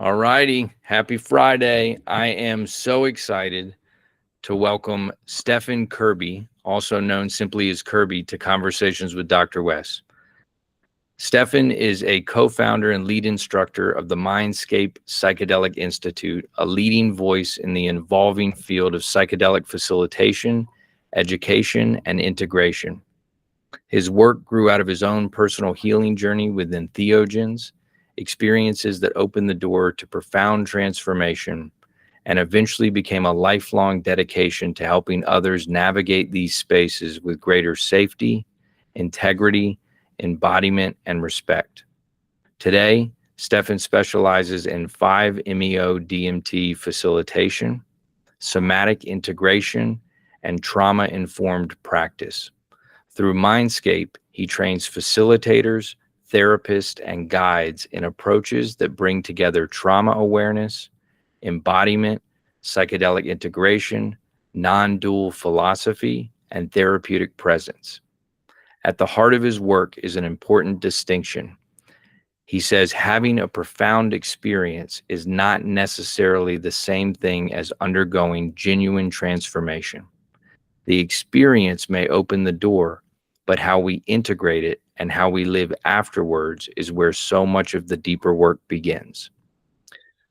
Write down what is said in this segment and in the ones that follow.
All righty. Happy Friday. I am so excited to welcome Stephan Kerby, also known simply as Kerby, to Conversations with Dr. Wes. Stephan is a co-founder and lead instructor of the Mindscape Psychedelic Institute, a leading voice in the evolving field of psychedelic facilitation, education, and integration. His work grew out of his own personal healing journey with entheogens, experiences that opened the door to profound transformation, and eventually became a lifelong dedication to helping others navigate these spaces with greater safety, integrity, embodiment, and respect. Today, Stephan specializes in 5-MeO DMT facilitation, somatic integration, and trauma-informed practice. Through Mindscape, he trains facilitators, therapists, and guides in approaches that bring together trauma awareness, embodiment, psychedelic integration, non-dual philosophy, and therapeutic presence. At the heart of his work is an important distinction. He says having a profound experience is not necessarily the same thing as undergoing genuine transformation. The experience may open the door, but how we integrate it and how we live afterwards is where so much of the deeper work begins.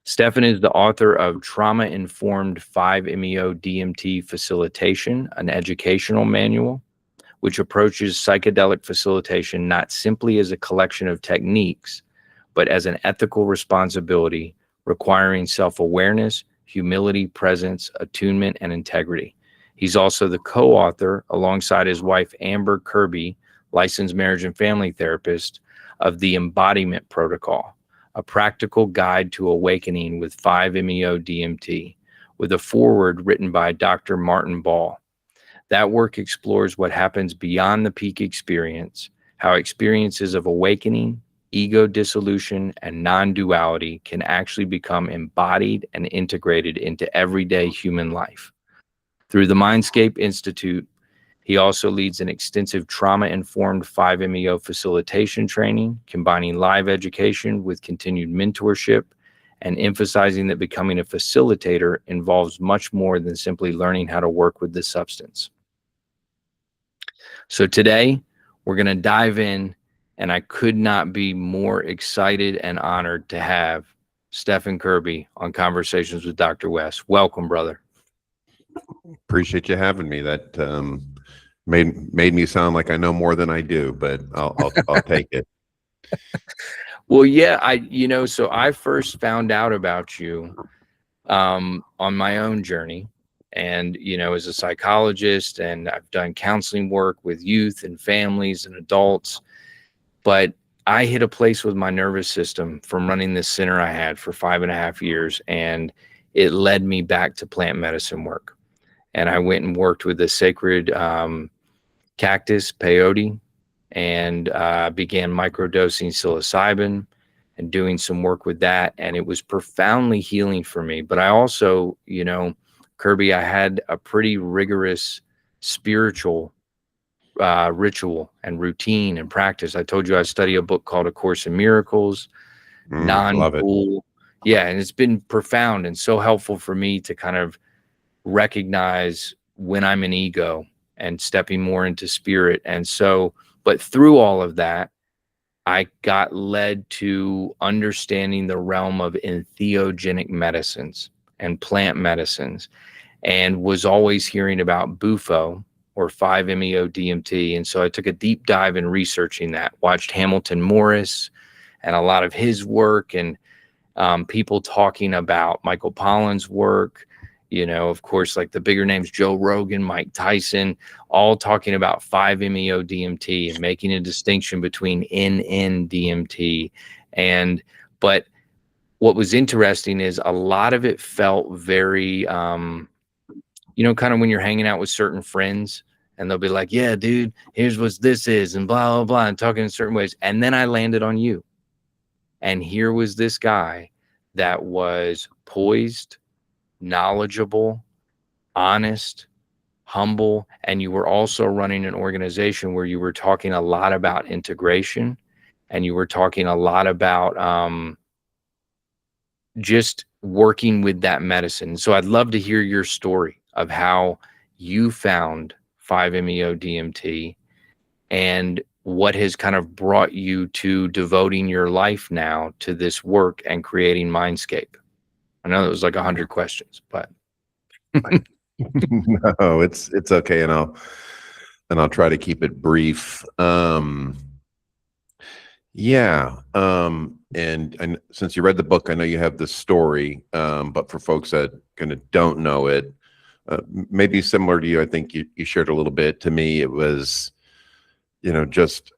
Stephan is the author of Trauma-Informed 5-MeO DMT Facilitation, an educational manual, which approaches psychedelic facilitation not simply as a collection of techniques, but as an ethical responsibility requiring self-awareness, humility, presence, attunement, and integrity. He's also the co-author, alongside his wife Amber Kerby, licensed marriage and family therapist, of the Embodiment Protocol, a practical guide to awakening with 5-MeO DMT, with a foreword written by Dr. Martin Ball. That work explores what happens beyond the peak experience, how experiences of awakening, ego dissolution, and non-duality can actually become embodied and integrated into everyday human life. Through the Mindscape Institute, he also leads an extensive trauma-informed 5-MeO facilitation training, combining live education with continued mentorship and emphasizing that becoming a facilitator involves much more than simply learning how to work with the substance. So today, we're going to dive in, and I could not be more excited and honored to have Stephan Kerby on Conversations with Dr. Wes. Welcome, brother. Appreciate you having me. That made me sound like I know more than I do, but I'll take it. Well, yeah, so I first found out about you on my own journey, and as a psychologist, and I've done counseling work with youth and families and adults, but I hit a place with my nervous system from running this center I had for 5.5 years, and it led me back to plant medicine work. And I went and worked with the sacred cactus, peyote, and began microdosing psilocybin and doing some work with that. And it was profoundly healing for me. But I also, Kerby, I had a pretty rigorous spiritual ritual and routine and practice. I told you I study a book called A Course in Miracles, non-dual. Yeah, and it's been profound and so helpful for me to kind of recognize when I'm in ego and stepping more into spirit. And so, but through all of that, I got led to understanding the realm of entheogenic medicines and plant medicines, and was always hearing about Bufo, or 5-MeO DMT. And so I took a deep dive in researching that, watched Hamilton Morris and a lot of his work, and people talking about Michael Pollan's work, of course, like the bigger names, Joe Rogan, Mike Tyson, all talking about 5-MeO DMT and making a distinction between NN-DMT. But what was interesting is a lot of it felt very, kind of when you're hanging out with certain friends and they'll be like, yeah, dude, here's what this is, and blah, blah, blah, and talking in certain ways. And then I landed on you. And here was this guy that was poised, knowledgeable, honest, humble, and you were also running an organization where you were talking a lot about integration, and you were talking a lot about just working with that medicine. So I'd love to hear your story of how you found 5-MeO DMT and what has kind of brought you to devoting your life now to this work and creating Mindscape. I know it was like 100 questions, but No, it's okay, and I'll try to keep it brief. Yeah. And since you read the book, I know you have the story. But for folks that kind of don't know it, maybe similar to you, I think you shared a little bit. To me, it was, just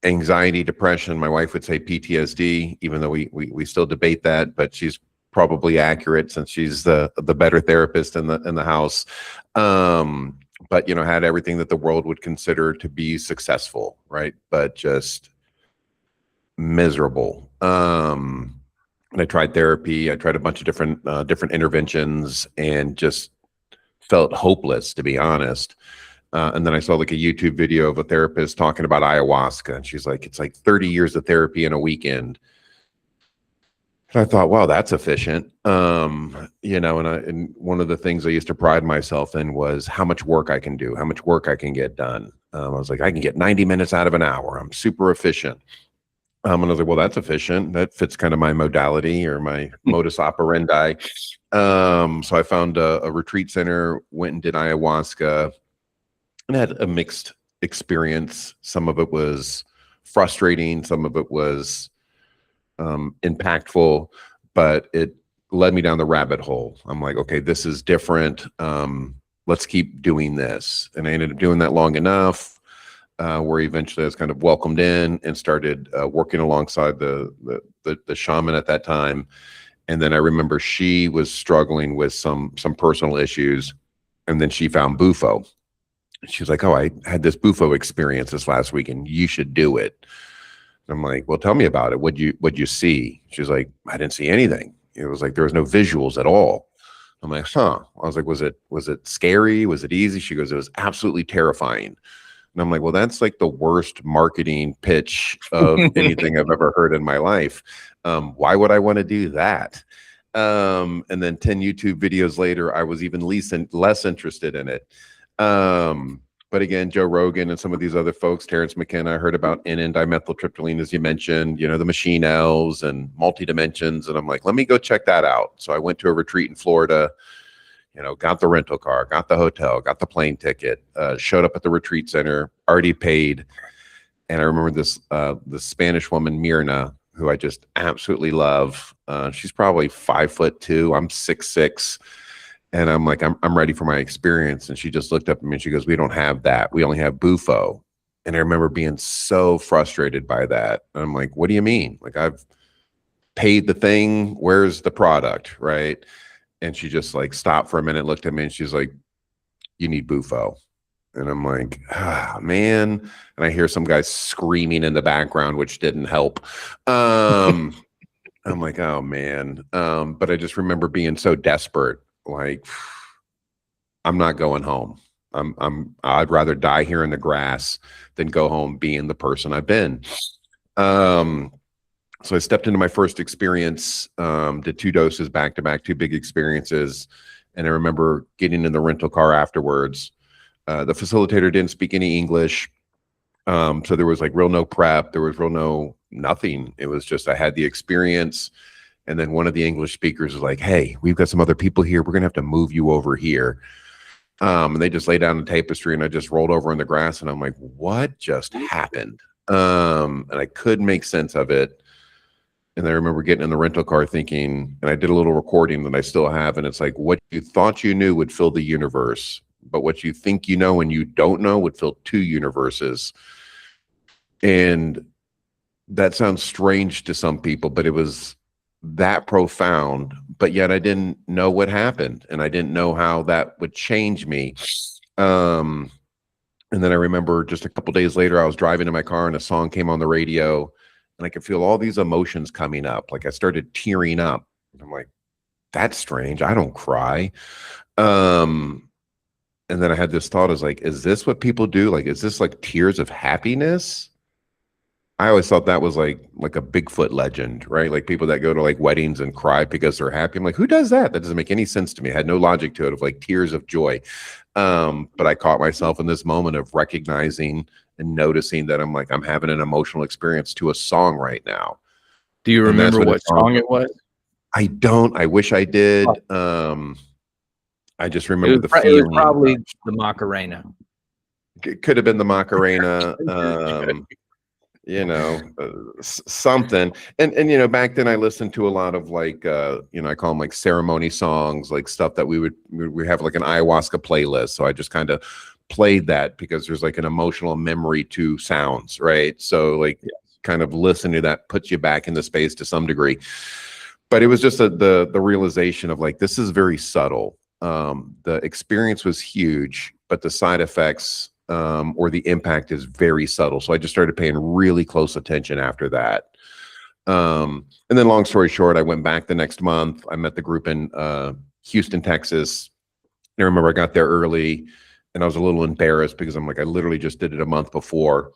anxiety, depression. My wife would say PTSD, even though we still debate that, but she's probably accurate since she's the better therapist in the house. But had everything that the world would consider to be successful, right? But just miserable. And I tried therapy. I tried a bunch of different interventions, and just felt hopeless, to be honest. And then I saw like a YouTube video of a therapist talking about ayahuasca, and she's like, it's like 30 years of therapy in a weekend. And I thought, wow, that's efficient. And one of the things I used to pride myself in was how much work I can do, how much work I can get done. I was like, I can get 90 minutes out of an hour. I'm super efficient. And I was like, well, that's efficient. That fits kind of my modality or my modus operandi. So I found a retreat center, went and did ayahuasca, and had a mixed experience. Some of it was frustrating. Some of it was impactful, but it led me down the rabbit hole. I'm like, okay, this is different. Let's keep doing this. And I ended up doing that long enough. Where eventually I was kind of welcomed in and started working alongside the shaman at that time. And then I remember she was struggling with some personal issues, and then she found Bufo. She was like, oh, I had this Bufo experience this last week, and you should do it. I'm like, well, tell me about it. What'd you see? She's like, I didn't see anything. It was like there was no visuals at all. I'm like, huh. I was like, was it scary? Was it easy? She goes, it was absolutely terrifying. And I'm like, well, that's like the worst marketing pitch of anything I've ever heard in my life. Why would I want to do that? And then 10 YouTube videos later, I was even less interested in it. But again, Joe Rogan and some of these other folks, Terrence McKenna, I heard about N-dimethyltryptamine, as you mentioned, the machine elves and multi-dimensions. And I'm like, let me go check that out. So I went to a retreat in Florida, got the rental car, got the hotel, got the plane ticket, showed up at the retreat center, already paid. And I remember this Spanish woman, Mirna, who I just absolutely love. She's probably 5'2". I'm 6'6". And I'm like, I'm ready for my experience. And she just looked up at me and she goes, we don't have that. We only have Bufo. And I remember being so frustrated by that. And I'm like, what do you mean? Like, I've paid the thing. Where's the product? Right. And she just like stopped for a minute, looked at me, and she's like, you need Bufo. And I'm like, man. And I hear some guys screaming in the background, which didn't help. I'm like, oh man. But I just remember being so desperate. Like, I'm not going home. I'd rather die here in the grass than go home being the person I've been. So I stepped into my first experience, did 2 doses back to back, 2 big experiences. And I remember getting in the rental car afterwards. The facilitator didn't speak any English. So there was like real no prep. There was real nothing. It was just, I had the experience. And then one of the English speakers was like, hey, we've got some other people here. We're going to have to move you over here. And they just laid down the tapestry, and I just rolled over in the grass, and I'm like, what just happened? And I couldn't make sense of it. And I remember getting in the rental car thinking, and I did a little recording that I still have, and it's like, what you thought you knew would fill the universe, but what you think you know and you don't know would fill 2 universes. And that sounds strange to some people, but it was that profound, but yet I didn't know what happened, and I didn't know how that would change me. And then I remember just a couple days later, I was driving in my car and a song came on the radio, and I could feel all these emotions coming up. Like I started tearing up. I'm like, that's strange. I don't cry. And then I had this thought, is like, is this what people do? Like, is this like tears of happiness? I always thought that was like a Bigfoot legend, right? Like people that go to like weddings and cry because they're happy. I'm like, who does that? That doesn't make any sense to me. It had no logic to it, of like tears of joy. But I caught myself in this moment of recognizing and noticing that I'm having an emotional experience to a song right now. Do you And that's remember when what song it was? I don't. I wish I did. I just remember the It was feeling. probably the Macarena. It could have been the Macarena. You know, something. And you know, back then I listened to a lot of like you know, I call them like ceremony songs, like stuff that we have like an ayahuasca playlist. So I just kind of played that because there's like an emotional memory to sounds, right? So like kind of listening to that puts you back in the space to some degree. But it was just the realization of like, this is very subtle. The experience was huge, but the side effects or the impact is very subtle. So I just started paying really close attention after that. And then long story short, I went back the next month. I met the group in Houston, Texas. I remember I got there early and I was a little embarrassed because I'm like, I literally just did it a month before.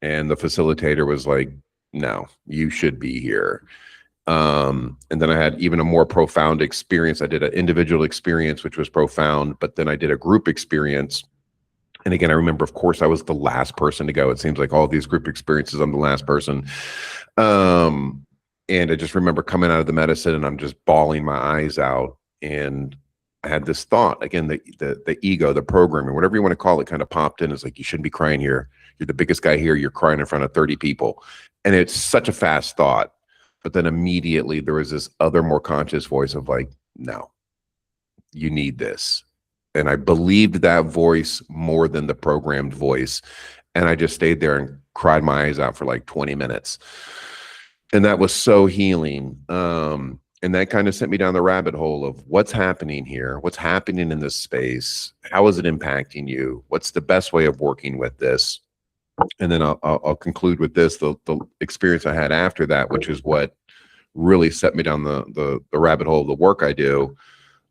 And the facilitator was like, no, you should be here. And then I had even a more profound experience. I did an individual experience, which was profound, but then I did a group experience. And again, I remember, of course, I was the last person to go. It seems like all these group experiences, I'm the last person. And I just remember coming out of the medicine and I'm just bawling my eyes out. And I had this thought, again, the ego, the programming, whatever you want to call it, kind of popped in. It's like, you shouldn't be crying here. You're the biggest guy here. You're crying in front of 30 people. And it's such a fast thought. But then immediately there was this other more conscious voice of like, no, you need this. And I believed that voice more than the programmed voice. And I just stayed there and cried my eyes out for like 20 minutes. And that was so healing. And that kind of sent me down the rabbit hole of what's happening here, what's happening in this space, how is it impacting you, what's the best way of working with this. And then I'll conclude with this, the experience I had after that, which is what really set me down the rabbit hole of the work I do,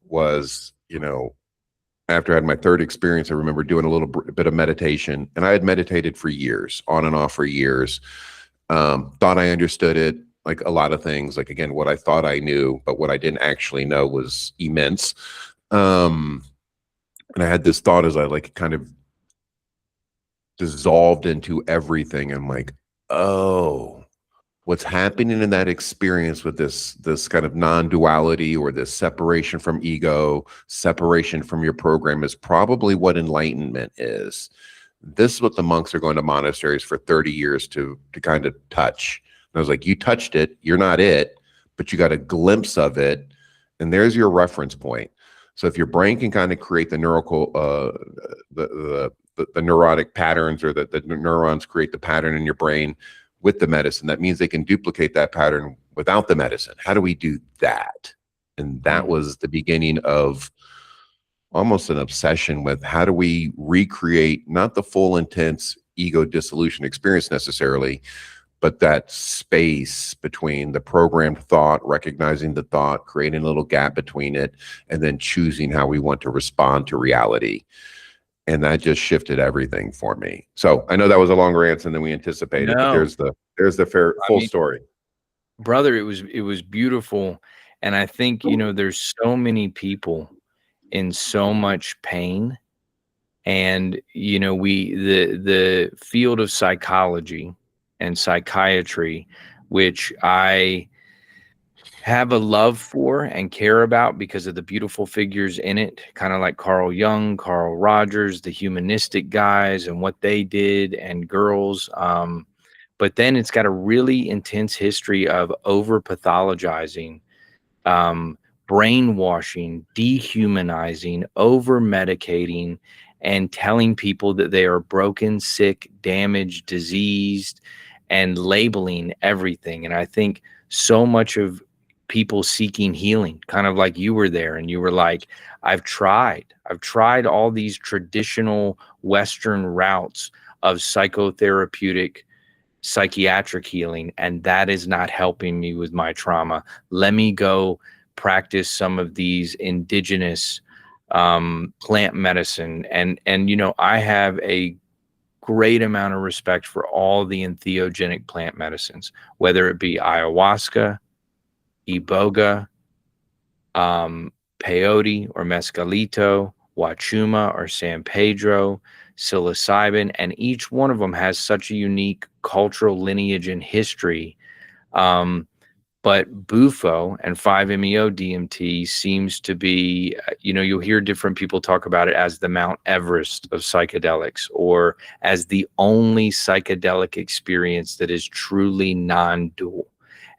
was, you know, after I had my third experience, I remember doing a little bit of meditation, and I had meditated for years, on and off for years. Thought I understood it, like a lot of things, like, again, what I thought I knew, but what I didn't actually know was immense. And I had this thought as I like kind of dissolved into everything. I'm like, oh, what's happening in that experience with this kind of non-duality or this separation from ego, separation from your program, is probably what enlightenment is. This is what the monks are going to monasteries for 30 years to kind of touch. And I was like, you touched it, you're not it, but you got a glimpse of it, and there's your reference point. So if your brain can kind of create the the neurotic patterns, or the neurons create the pattern in your brain with the medicine, that means they can duplicate that pattern without the medicine. How do we do that? And that was the beginning of almost an obsession with how do we recreate not the full intense ego dissolution experience necessarily, but that space between the programmed thought, recognizing the thought, creating a little gap between it, and then choosing how we want to respond to reality. And that just shifted everything for me. So I know that was a longer answer than we anticipated, but there's the full story. Brother, it was beautiful. And I think, you know, there's so many people in so much pain. And, you know, the field of psychology and psychiatry, which I have a love for and care about because of the beautiful figures in it, kind of like Carl Jung, Carl Rogers, the humanistic guys and what they did, and girls. But then it's got a really intense history of over pathologizing, brainwashing, dehumanizing, over medicating, and telling people that they are broken, sick, damaged, diseased, and labeling everything. And I think so much of people seeking healing, kind of like you were there and you were like, I've tried all these traditional Western routes of psychotherapeutic psychiatric healing, and that is not helping me with my trauma. Let me go practice some of these indigenous plant medicine. And you know, I have a great amount of respect for all the entheogenic plant medicines, whether it be ayahuasca, iboga, peyote or mescalito, wachuma or San Pedro, psilocybin, and each one of them has such a unique cultural lineage and history. But Bufo and 5-MeO DMT seems to be, you'll hear different people talk about it as the Mount Everest of psychedelics, or as the only psychedelic experience that is truly non-dual.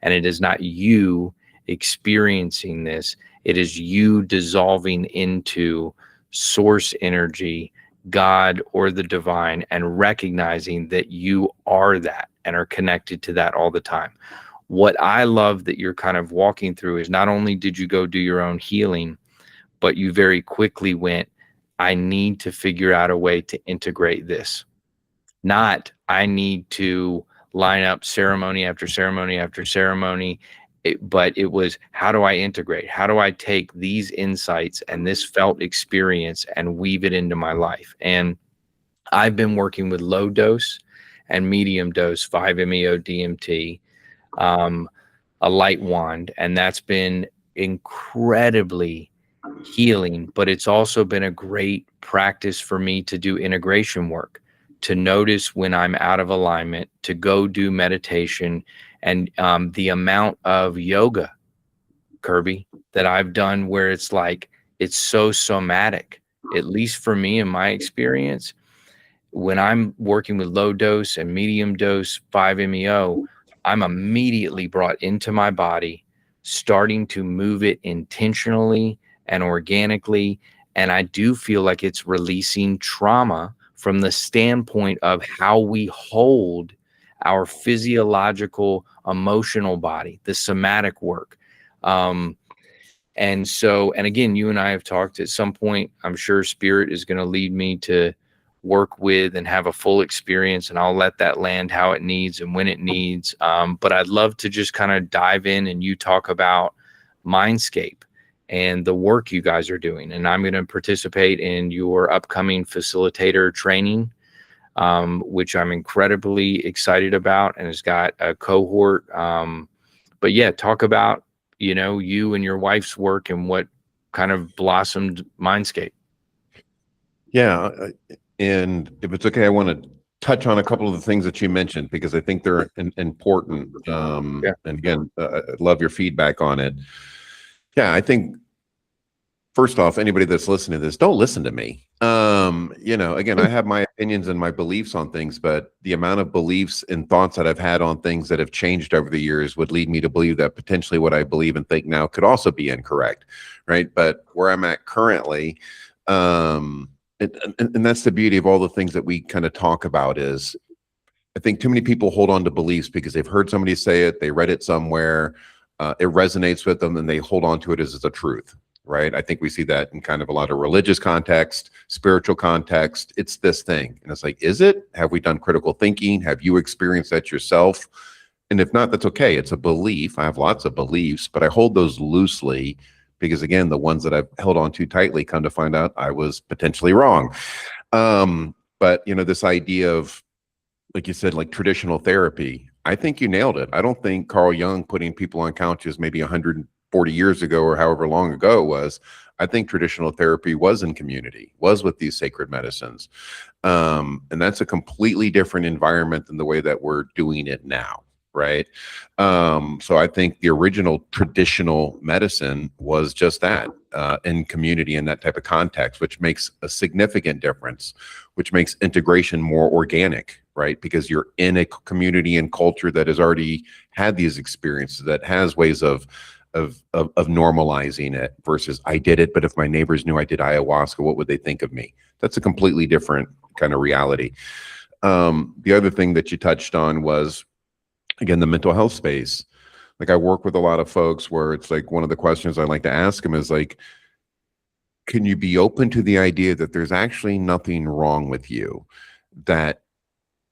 And it is not you experiencing this, it is you dissolving into source energy, God or the divine, and recognizing that you are that and are connected to that all the time. What I love that you're kind of walking through is not only did you go do your own healing, but you very quickly went, I need to figure out a way to integrate this. Not, I need to line up ceremony after ceremony after ceremony, but it was, how do I integrate? How do I take these insights and this felt experience and weave it into my life? And I've been working with low dose and medium dose 5-MeO DMT, a light wand, and that's been incredibly healing. But it's also been a great practice for me to do integration work, to notice when I'm out of alignment, to go do meditation, and the amount of yoga, Kerby, that I've done where it's like, it's so somatic, at least for me in my experience. When I'm working with low dose and medium dose 5-MeO, I'm immediately brought into my body, starting to move it intentionally and organically. And I do feel like it's releasing trauma from the standpoint of how we hold our physiological, emotional body, the somatic work. And again, you and I have talked at some point. I'm sure Spirit is going to lead me to work with and have a full experience, and I'll let that land how it needs and when it needs. But I'd love to just kind of dive in and you talk about Mindscape and the work you guys are doing. And I'm going to participate in your upcoming facilitator training, which I'm incredibly excited about, and has got a cohort. But yeah, talk about, you and your wife's work and what kind of blossomed Mindscape. Yeah. And if it's okay, I want to touch on a couple of the things that you mentioned, because I think they're important. And again, I love your feedback on it. Yeah, I think first off, anybody that's listening to this, don't listen to me. Again, I have my opinions and my beliefs on things, but the amount of beliefs and thoughts that I've had on things that have changed over the years would lead me to believe that potentially what I believe and think now could also be incorrect, right? But where I'm at currently, and that's the beauty of all the things that we kind of talk about, is I think too many people hold on to beliefs because they've heard somebody say it, they read it somewhere, it resonates with them, and they hold on to it as a truth, right? I think we see that in kind of a lot of religious context, spiritual context. It's this thing. And it's like, is it? Have we done critical thinking? Have you experienced that yourself? And if not, that's okay. It's a belief. I have lots of beliefs, but I hold those loosely because, again, the ones that I've held on too tightly, come to find out I was potentially wrong. But, this idea of, like you said, like traditional therapy, I think you nailed it. I don't think Carl Jung putting people on couches maybe 140 years ago or however long ago it was. I think traditional therapy was in community, was with these sacred medicines. And that's a completely different environment than the way that we're doing it now. Right. So I think the original traditional medicine was just that, in community and that type of context, which makes a significant difference, which makes integration more organic, right? Because you're in a community and culture that has already had these experiences, that has ways of normalizing it, versus I did it, but if my neighbors knew I did ayahuasca, what would they think of me? That's a completely different kind of reality. The other thing that you touched on was, again, the mental health space. Like, I work with a lot of folks where it's like, one of the questions I like to ask them is like, can you be open to the idea that there's actually nothing wrong with you, that,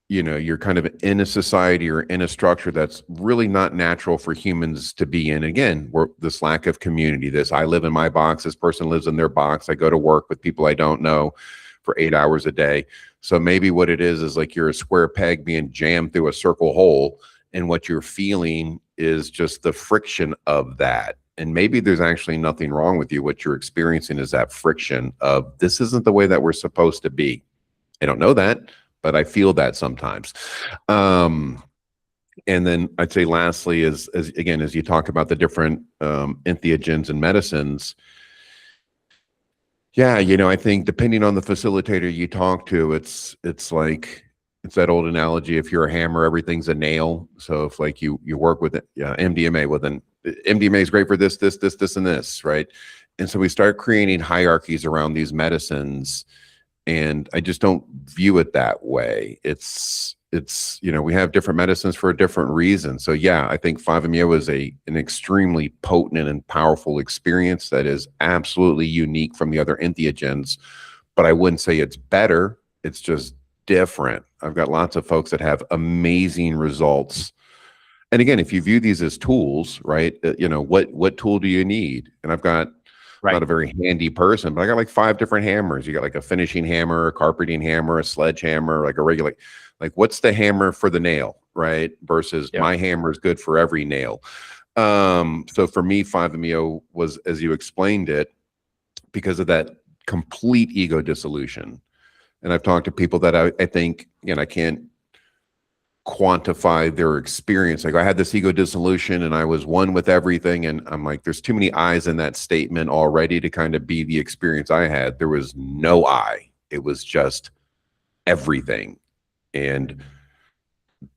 you're kind of in a society or in a structure that's really not natural for humans to be in. Again, this lack of community, I live in my box, this person lives in their box, I go to work with people I don't know. for 8 hours a day. So maybe what it is like you're a square peg being jammed through a circle hole, and what you're feeling is just the friction of that. And maybe there's actually nothing wrong with you. What you're experiencing is that friction of, this isn't the way that we're supposed to be. I don't know that, but I feel that sometimes. And then I'd say lastly is, as you talk about the different entheogens and medicines, yeah, I think depending on the facilitator you talk to, it's that old analogy: if you're a hammer, everything's a nail. So if like you work with MDMA, well then MDMA is great for this, and this, right? And so we start creating hierarchies around these medicines, and I just don't view it that way. It's we have different medicines for a different reason. So yeah, I think 5-MeO is an extremely potent and powerful experience that is absolutely unique from the other entheogens, but I wouldn't say it's better. It's just different. I've got lots of folks that have amazing results. And again, if you view these as tools, right, what tool do you need? And I've got, not a very handy person, but I got like 5 different hammers. You got like a finishing hammer, a carpeting hammer, a sledgehammer, like a regular, like what's the hammer for the nail, right? Versus my hammer is good for every nail. So for me, 5-MeO was, as you explained it, because of that complete ego dissolution. And I've talked to people that I think, I can't quantify their experience. Like, I had this ego dissolution and I was one with everything. And I'm like, there's too many I's in that statement already to kind of be the experience I had. There was no I. It was just everything. And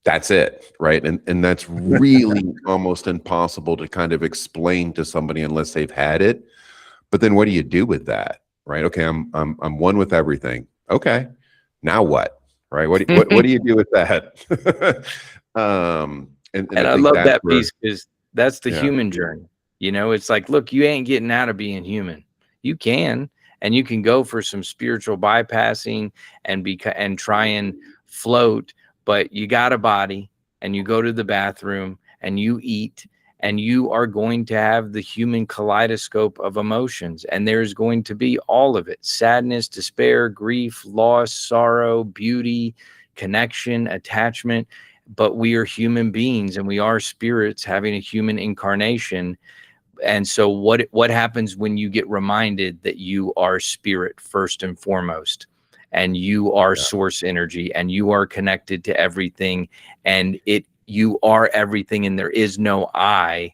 that's it, right? And that's really almost impossible to kind of explain to somebody unless they've had it. But then what do you do with that, right? Okay, I'm one with everything. Okay, now what? Right? What do you do with that? And I love that piece, because that's the human journey. It's like, look, you ain't getting out of being human. You can, and you can go for some spiritual bypassing and try and float, but you got a body, and you go to the bathroom and you eat, and you are going to have the human kaleidoscope of emotions, and there's going to be all of it: sadness, despair, grief, loss, sorrow, beauty, connection, attachment. But we are human beings, and we are spirits having a human incarnation. And so what happens when you get reminded that you are spirit first and foremost, and you are source energy, and you are connected to everything, and you are everything, and there is no I?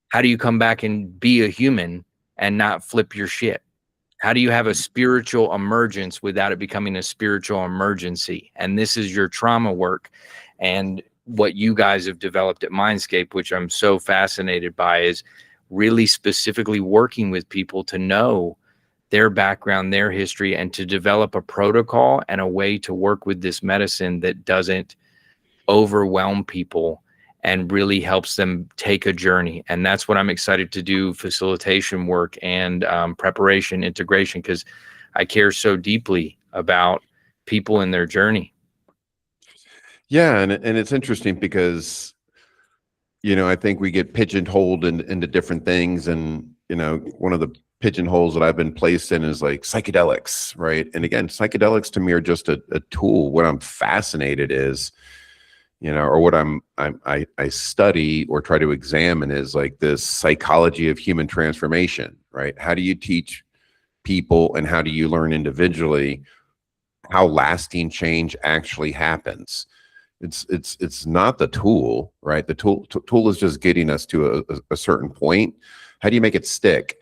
How do you come back and be a human and not flip your shit? How do you have a spiritual emergence without it becoming a spiritual emergency? And this is your trauma work, and what you guys have developed at Mindscape, which I'm so fascinated by, is really specifically working with people to know their background, their history, and to develop a protocol and a way to work with this medicine that doesn't overwhelm people and really helps them take a journey. And that's what I'm excited to do: facilitation work and preparation, integration, because I care so deeply about people in their journey. Yeah, and it's interesting because I think we get pigeonholed into different things, and one of the pigeonholes that I've been placed in is like psychedelics, right? And again, psychedelics to me are just a tool. What I'm fascinated is, or what I study or try to examine is like this psychology of human transformation, right? How do you teach people, and how do you learn individually how lasting change actually happens? It's not the tool, right? The tool is just getting us to a certain point. How do you make it stick?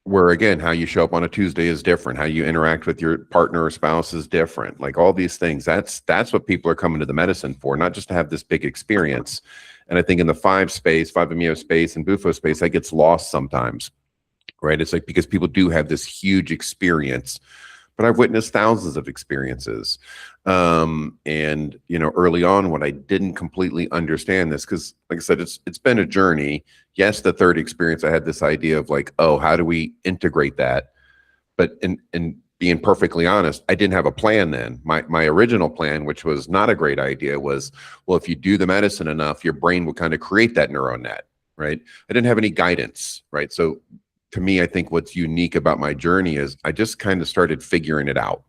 Where again, how you show up on a Tuesday is different. How you interact with your partner or spouse is different. Like all these things, that's what people are coming to the medicine for, not just to have this big experience. And I think in the 5-MeO space and Bufo space, that gets lost sometimes, right? It's like, because people do have this huge experience, but I've witnessed thousands of experiences. And early on, when I didn't completely understand this, because like I said, it's been a journey. Yes, the third experience, I had this idea of like, oh, how do we integrate that? But in being perfectly honest, I didn't have a plan then. My original plan, which was not a great idea, was, well, if you do the medicine enough, your brain will kind of create that neural net, right? I didn't have any guidance, right? So to me, I think what's unique about my journey is I just kind of started figuring it out,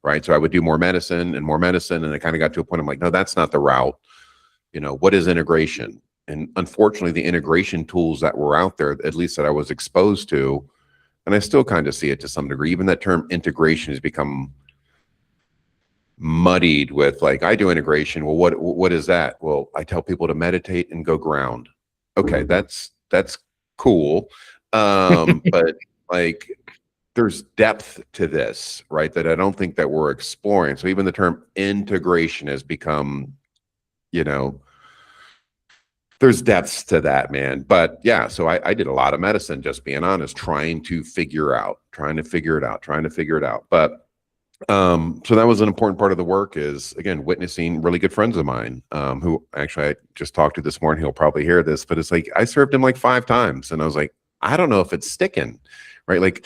right? So I would do more medicine, and I kind of got to a point I'm like, no, that's not the route. What is integration? And unfortunately, the integration tools that were out there, at least that I was exposed to, and I still kind of see it to some degree, even that term integration has become muddied with, like, I do integration. Well, what is that? Well, I tell people to meditate and go ground. Okay, that's cool. But like, there's depth to this, right? That I don't think that we're exploring. So even the term integration has become, there's depths to that, man. But yeah, so I did a lot of medicine, just being honest, trying to figure it out. But so that was an important part of the work, is, again, witnessing really good friends of mine, who actually I just talked to this morning. He'll probably hear this, but it's like, I served him like 5 times, and I was like, I don't know if it's sticking, right? Like,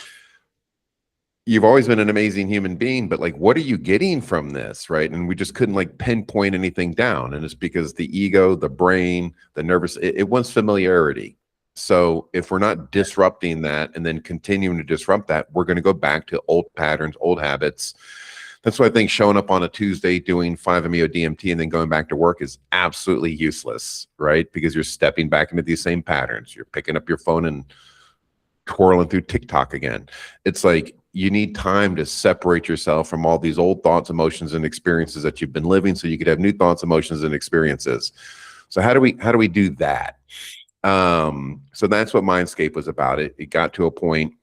you've always been an amazing human being, but like, what are you getting from this, right? And we just couldn't like pinpoint anything down. And it's because the ego, the brain, the nervous, it wants familiarity. So if we're not disrupting that and then continuing to disrupt that, we're going to go back to old patterns, old habits. That's why I think showing up on a Tuesday doing 5-MeO DMT and then going back to work is absolutely useless, right? Because you're stepping back into these same patterns. You're picking up your phone and twirling through TikTok again. It's like, you need time to separate yourself from all these old thoughts, emotions, and experiences that you've been living, so you could have new thoughts, emotions, and experiences. So how do we do that? So that's what Mindscape was about. It got to a point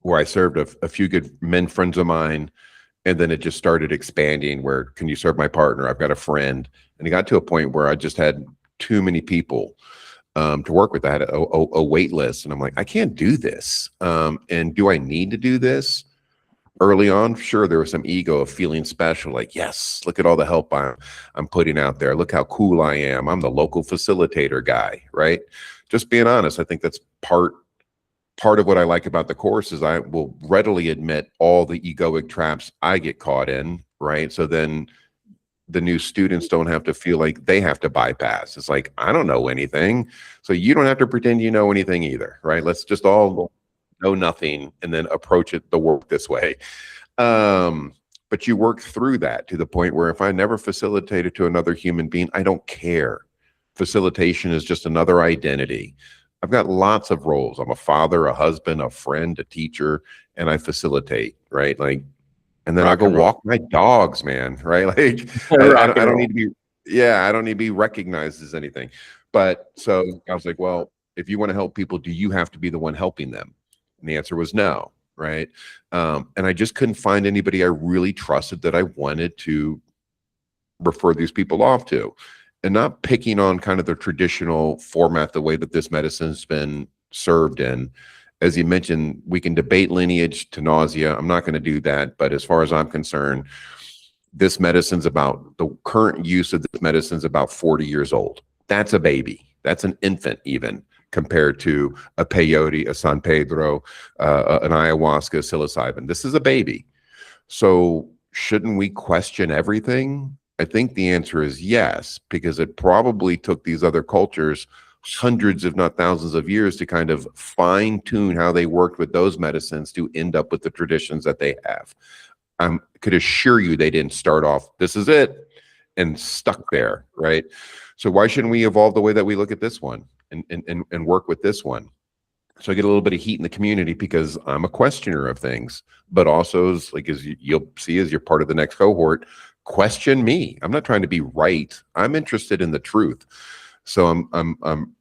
where I served a few good men friends of mine, and then it just started expanding, where, can you serve my partner? I've got a friend. And it got to a point where I just had too many people to work with. I had a wait list, and I'm like, I can't do this. And do I need to do this? Early on, sure, there was some ego of feeling special, like, yes, look at all the help I'm putting out there. Look how cool I am. I'm the local facilitator guy, right? Just being honest, I think that's part of what I like about the course is I will readily admit all the egoic traps I get caught in, right? So then the new students don't have to feel like they have to bypass. It's like, I don't know anything, so you don't have to pretend you know anything either, right? Let's just all know nothing and then approach the work this way. But you work through that to the point where if I never facilitated to another human being, I don't care. Facilitation is just another identity. I've got lots of roles. I'm a father, a husband, a friend, a teacher, and I facilitate, right? Like, and then I'll go walk my dogs, man, right? Like, I don't need to be, I don't need to be recognized as anything. But so I was like, well, if you want to help people, do you have to be the one helping them? And the answer was no, right? And I just couldn't find anybody I really trusted that I wanted to refer these people off to. And not picking on kind of the traditional format, the way that this medicine's been served in. As you mentioned, we can debate lineage to nausea. I'm not going to do that. But as far as I'm concerned, this medicine's about, the current use of this medicine's about 40 years old. That's a baby. That's an infant even, compared to a peyote, a San Pedro, an ayahuasca, psilocybin. This is a baby. So shouldn't we question everything? I think the answer is yes, because it probably took these other cultures hundreds, if not thousands of years to kind of fine tune how they worked with those medicines to end up with the traditions that they have. I could assure you they didn't start off, this is it, and stuck there, right? So why shouldn't we evolve the way that we look at this one and work with this one? So I get a little bit of heat in the community because I'm a questioner of things, but also, like, as you'll see as you're part of the next cohort, question me. I'm not trying to be right. I'm interested in the truth. So I'm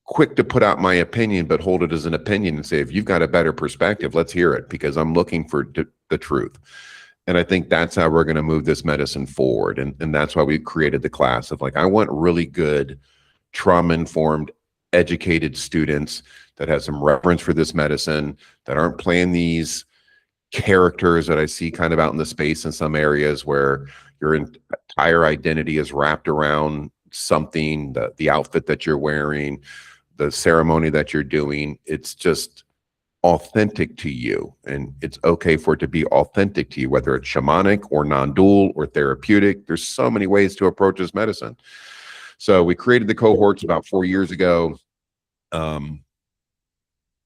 quick to put out my opinion, but hold it as an opinion and say, if you've got a better perspective, let's hear it, because I'm looking for the truth. And I think that's how we're going to move this medicine forward. And that's why we created the class of, like, I want really good trauma-informed, educated students that have some reverence for this medicine, that aren't playing these characters that I see kind of out in the space in some areas where your entire identity is wrapped around something, the outfit that you're wearing, the ceremony that you're doing. It's just authentic to you, and it's okay for it to be authentic to you, whether it's shamanic or non-dual or therapeutic. There's so many ways to approach this medicine. So we created the cohorts about 4 years ago.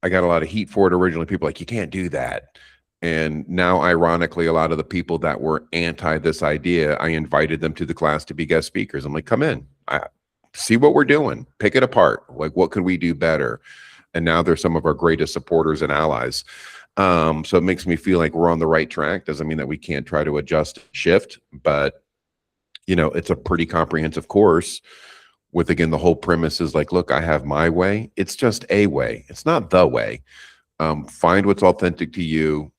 I got a lot of heat for it originally. People like, you can't do that. And now, ironically, a lot of the people that were anti this idea, I invited them to the class to be guest speakers. I'm like, come in, see what we're doing, pick it apart. Like, what could we do better? And now they're some of our greatest supporters and allies. So it makes me feel like we're on the right track. Doesn't mean that we can't try to adjust, shift, but you know, it's a pretty comprehensive course with, again, the whole premise is like, look, I have my way. It's just a way. It's not the way. Find what's authentic to you.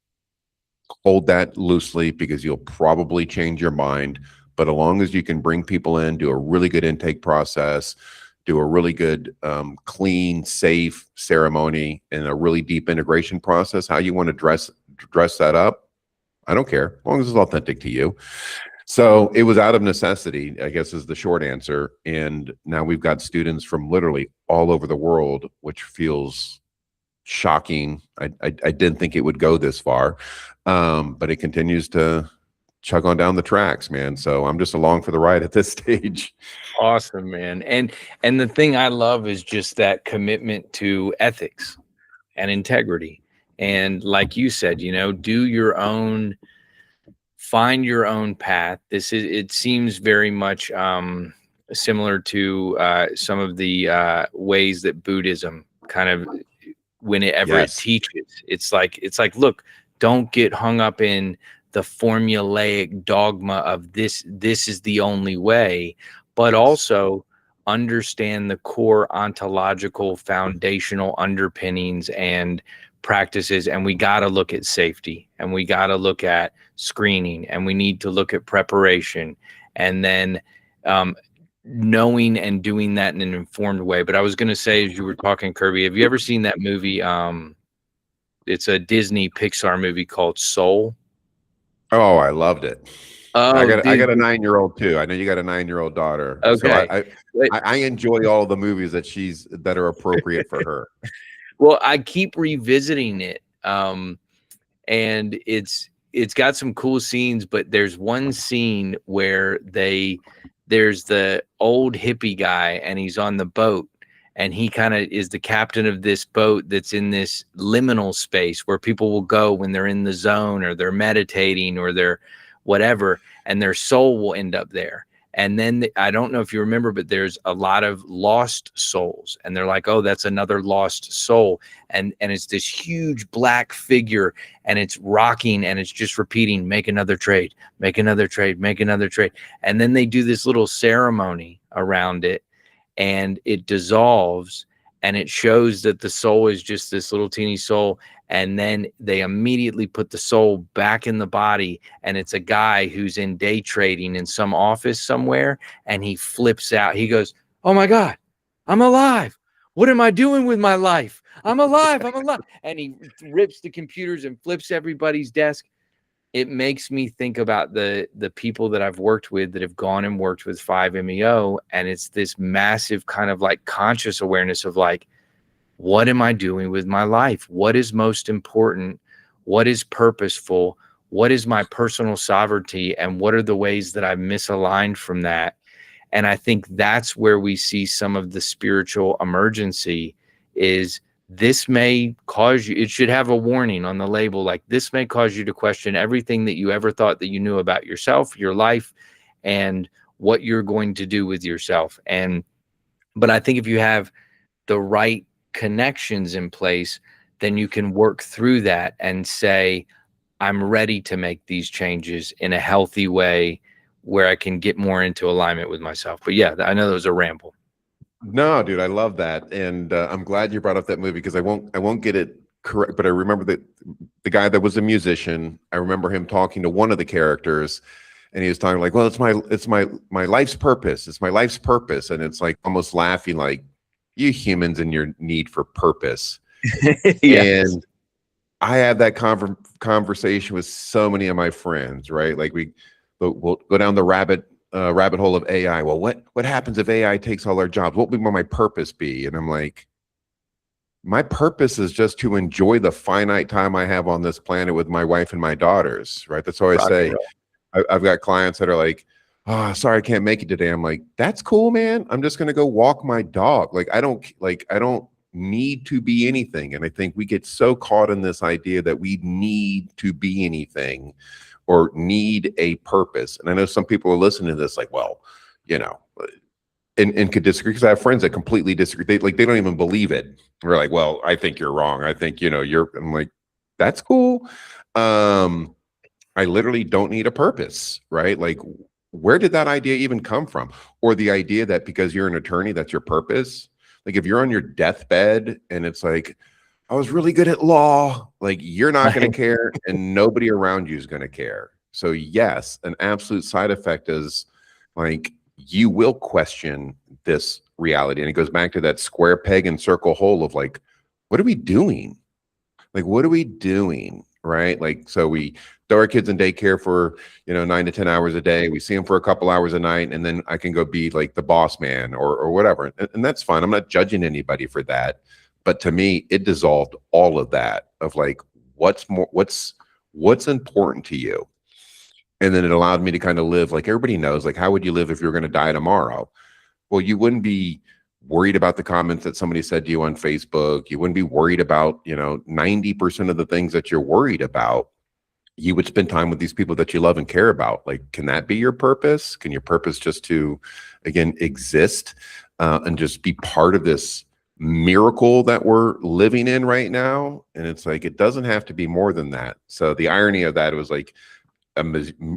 Hold that loosely because you'll probably change your mind. But as long as you can bring people in, do a really good intake process, do a really good, clean, safe ceremony, and a really deep integration process, how you want to dress that up, I don't care, as long as it's authentic to you. So it was out of necessity, I guess, is the short answer. And now we've got students from literally all over the world, which feels shocking. I didn't think it would go this far, but it continues to chug on down the tracks, man. So I'm just along for the ride at this stage. Awesome, man. And the thing I love is just that commitment to ethics and integrity. And like you said, you know, do your own, find your own path. It seems very much similar to some of the ways that Buddhism kind of, whenever it teaches, it's like, look, don't get hung up in the formulaic dogma of this is the only way, but also understand the core ontological foundational underpinnings and practices. And we got to look at safety, and we got to look at screening, and we need to look at preparation, and then knowing and doing that in an informed way. But I was going to say, as you were talking, Kerby, have you ever seen that movie? It's a Disney Pixar movie called Soul. Oh, I loved it. Oh, I got a 9-year-old too. I know you got a 9-year-old daughter. Okay. So I enjoy all the movies that are appropriate for her. Well, I keep revisiting it. And it's got some cool scenes, but there's one scene where there's the old hippie guy, and he's on the boat, and he kind of is the captain of this boat that's in this liminal space where people will go when they're in the zone, or they're meditating, or they're whatever, and their soul will end up there. And then I don't know if you remember, but there's a lot of lost souls, and they're like, oh, that's another lost soul. And it's this huge black figure, and it's rocking, and it's just repeating, make another trade, make another trade, make another trade. And then they do this little ceremony around it, and it dissolves, and it shows that the soul is just this little teeny soul. And then they immediately put the soul back in the body, and it's a guy who's in day trading in some office somewhere, and he flips out. He goes, oh my God, I'm alive. What am I doing with my life? I'm alive. I'm alive. And he rips the computers and flips everybody's desk. It makes me think about the people that I've worked with that have gone and worked with 5-MeO, and it's this massive kind of like conscious awareness of like, what am I doing with my life? What is most important? What is purposeful? What is my personal sovereignty? And what are the ways that I've misaligned from that? And I think that's where we see some of the spiritual emergency is this may cause you, it should have a warning on the label, like this may cause you to question everything that you ever thought that you knew about yourself, your life, and what you're going to do with yourself. But I think if you have the right connections in place, then you can work through that and say, I'm ready to make these changes in a healthy way where I can get more into alignment with myself. But yeah, I know that was a ramble. No, dude, I love that. And I'm glad you brought up that movie because I won't get it correct, but I remember that the guy that was a musician, I remember him talking to one of the characters, and he was talking like, well, it's my life's purpose. It's my life's purpose. And it's like almost laughing like, you humans and your need for purpose. Yes. And I had that conversation with so many of my friends, right? Like we'll go down the rabbit hole of AI. Well, what happens if AI takes all our jobs? What will my purpose be? And I'm like, my purpose is just to enjoy the finite time I have on this planet with my wife and my daughters, right? That's all I say. I've got clients that are like, oh, sorry, I can't make it today. I'm like, that's cool, man. I'm just going to go walk my dog. Like, I don't need to be anything. And I think we get so caught in this idea that we need to be anything or need a purpose. And I know some people are listening to this like, well, you know, and could disagree, because I have friends that completely disagree. They don't even believe it. We're like, well, I think you're wrong. I think, I'm like, that's cool. I literally don't need a purpose, right? Like, where did that idea even come from? Or the idea that because you're an attorney, that's your purpose. Like, if you're on your deathbed and it's like, I was really good at law, like, you're not going to care and nobody around you is going to care. So yes, an absolute side effect is like, you will question this reality. And it goes back to that square peg and circle hole of like, what are we doing? Like, what are we doing? Right? Like, so we throw our kids in daycare for, 9 to 10 hours a day. We see them for a couple hours a night, and then I can go be like the boss man or whatever. And that's fine. I'm not judging anybody for that. But to me, it dissolved all of that of like, what's important to you? And then it allowed me to kind of live like everybody knows, like, how would you live if you were going to die tomorrow? Well, you wouldn't be worried about the comments that somebody said to you on Facebook. You wouldn't be worried about, 90% of the things that you're worried about. You would spend time with these people that you love and care about. Like, can that be your purpose? Can your purpose just to, again, exist and just be part of this miracle that we're living in right now? And it's like, it doesn't have to be more than that. So the irony of that was like, a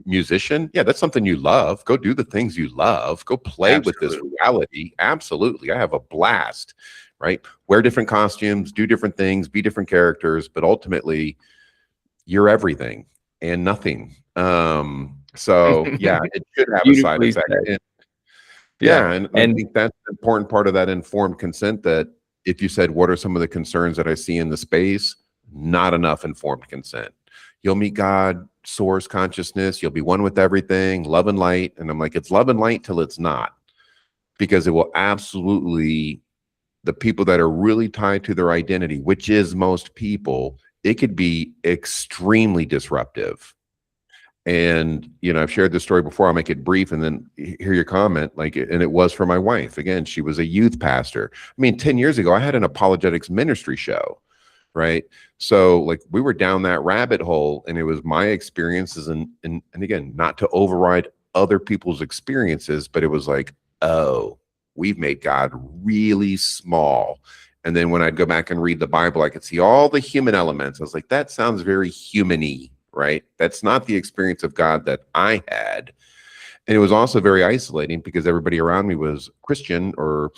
musician, yeah, that's something you love. Go do the things you love. Go play with this reality. Absolutely. I have a blast, right? Wear different costumes, do different things, be different characters, but ultimately you're everything and nothing. So yeah, it should have a side effect. And I think that's an important part of that informed consent, that if you said, what are some of the concerns that I see in the space? Not enough informed consent. You'll meet God, source, consciousness. You'll be one with everything, love and light. And I'm like, it's love and light till it's not, because it will absolutely, the people that are really tied to their identity, which is most people, it could be extremely disruptive. And, I've shared this story before. I'll make it brief and then hear your comment. Like, and it was for my wife. Again, she was a youth pastor. I mean, 10 years ago, I had an apologetics ministry show. Right. So like, we were down that rabbit hole, and it was my experiences and again, not to override other people's experiences, but it was like, oh, we've made God really small. And then when I'd go back and read the Bible, I could see all the human elements. I was like, that sounds very human-y, right? That's not the experience of God that I had. And it was also very isolating because everybody around me was Christian or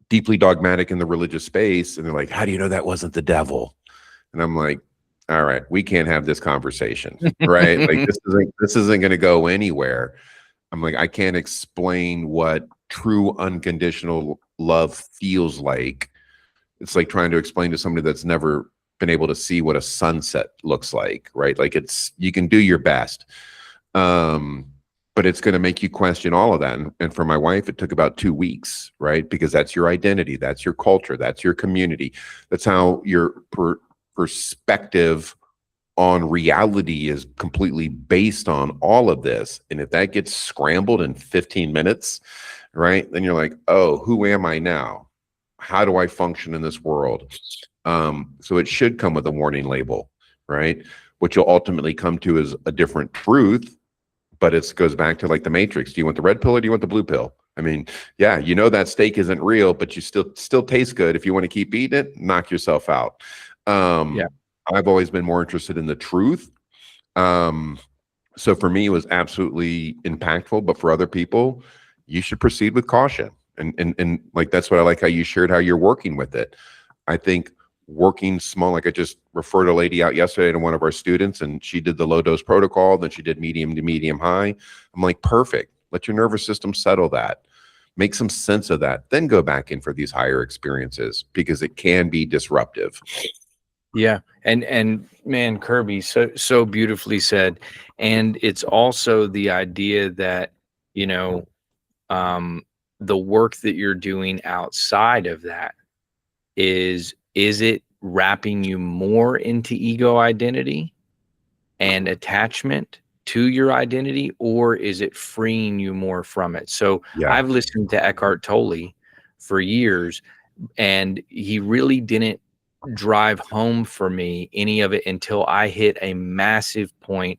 deeply dogmatic in the religious space. And they're like, how do you know that wasn't the devil? And I'm like, all right, we can't have this conversation, right? Like, this isn't going to go anywhere. I'm like, I can't explain what true unconditional love feels like. It's like trying to explain to somebody that's never been able to see what a sunset looks like, right? Like, you can do your best. But it's going to make you question all of that. And for my wife, it took about 2 weeks, right? Because that's your identity. That's your culture. That's your community. That's how your perspective on reality is completely based on all of this. And if that gets scrambled in 15 minutes, right, then you're like, oh, who am I now? How do I function in this world? So it should come with a warning label, right? What you'll ultimately come to is a different truth. But it goes back to like the Matrix. Do you want the red pill or do you want the blue pill? I mean, yeah, that steak isn't real, but you still taste good. If you want to keep eating it, knock yourself out. I've always been more interested in the truth. So for me, it was absolutely impactful. But for other people, you should proceed with caution. And like, that's what I like how you shared how you're working with it. I think working small, like I just referred a lady out yesterday to one of our students, and she did the low dose protocol, then she did medium to medium high. I'm like, perfect. Let your nervous system settle that, make some sense of that, then go back in for these higher experiences, because it can be disruptive. Yeah. And man, Kerby, so beautifully said. And it's also the idea that, the work that you're doing outside of that is it wrapping you more into ego identity and attachment to your identity, or is it freeing you more from it? So yeah. I've listened to Eckhart Tolle for years, And he really didn't drive home for me any of it until I hit a massive point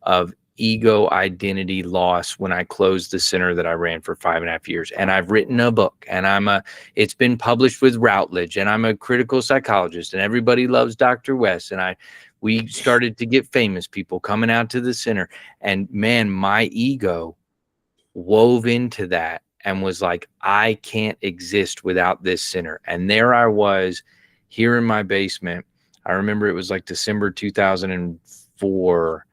of ego identity loss when I closed the center that I ran for 5.5 years. And I've written a book, and it's been published with Routledge, and I'm a critical psychologist, and everybody loves Dr. West. And we started to get famous people coming out to the center, and man, my ego wove into that and was like, I can't exist without this center. And there I was here in my basement. I remember it was like December 2004,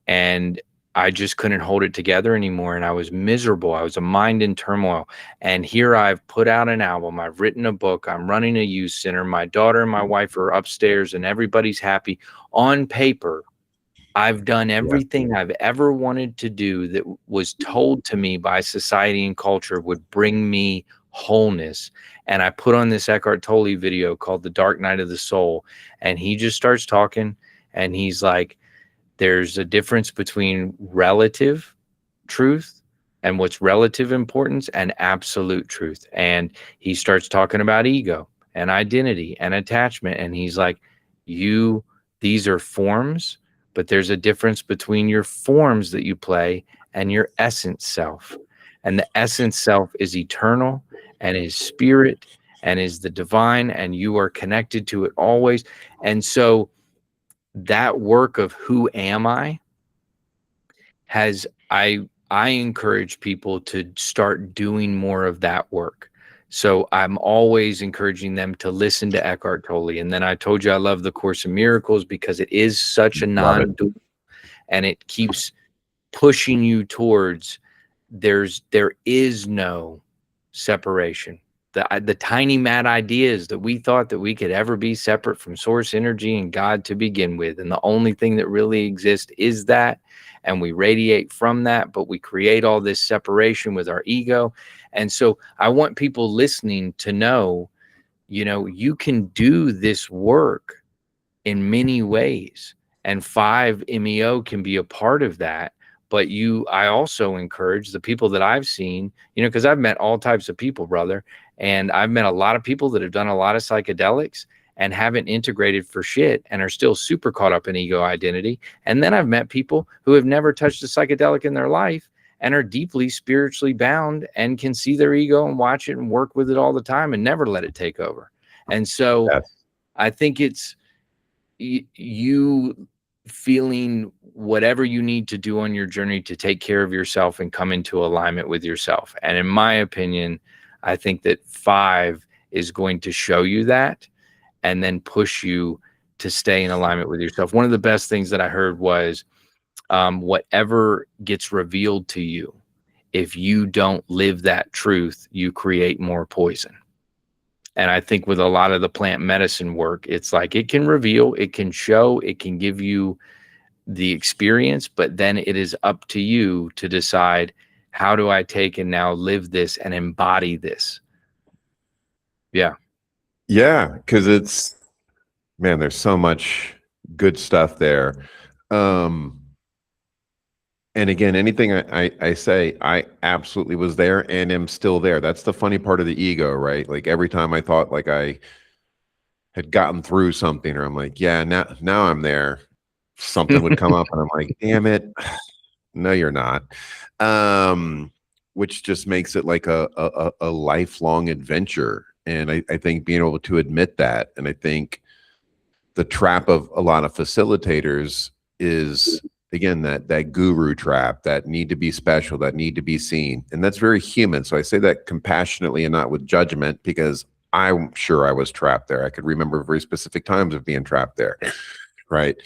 and I just couldn't hold it together anymore. And I was miserable. I was a mind in turmoil. And here I've put out an album. I've written a book. I'm running a youth center. My daughter and my wife are upstairs, and everybody's happy. On paper, I've done everything I've ever wanted to do that was told to me by society and culture would bring me wholeness. And I put on this Eckhart Tolle video called The Dark Night of the Soul. And he just starts talking, and he's like, there's a difference between relative truth and what's relative importance and absolute truth. And he starts talking about ego and identity and attachment. And he's like, these are forms, but there's a difference between your forms that you play and your essence self. And the essence self is eternal and is spirit and is the divine, and you are connected to it always. And so that work of who am I I encourage people to start doing more of that work. So I'm always encouraging them to listen to Eckhart Tolle. And then I told you I love the Course in Miracles because it is such a non-dual, and it keeps pushing you towards there is no separation. The tiny mad ideas that we thought that we could ever be separate from source energy and God to begin with. And the only thing that really exists is that, and we radiate from that, but we create all this separation with our ego. And so I want people listening to know, you can do this work in many ways, and 5-MeO can be a part of that. But I also encourage the people that I've seen, because I've met all types of people, brother. And I've met a lot of people that have done a lot of psychedelics and haven't integrated for shit and are still super caught up in ego identity. And then I've met people who have never touched a psychedelic in their life and are deeply spiritually bound and can see their ego and watch it and work with it all the time and never let it take over. And so I think it's you feeling whatever you need to do on your journey to take care of yourself and come into alignment with yourself. And in my opinion, I think that 5 is going to show you that and then push you to stay in alignment with yourself. One of the best things that I heard was whatever gets revealed to you, if you don't live that truth, you create more poison. And I think with a lot of the plant medicine work, it's like it can reveal, it can show, it can give you the experience, but then it is up to you to decide, how do I take and now live this and embody this? Yeah. Yeah, because there's so much good stuff there. And again, anything I say, I absolutely was there and am still there. That's the funny part of the ego, right? Like every time I thought like I had gotten through something, or I'm like, yeah, now I'm there, something would come up and I'm like, damn it. No, you're not. Which just makes it like a lifelong adventure. And I think being able to admit that, and I think the trap of a lot of facilitators is, again, that guru trap, that need to be special, that need to be seen. And that's very human. So I say that compassionately and not with judgment, because I'm sure I was trapped there. I could remember very specific times of being trapped there, right?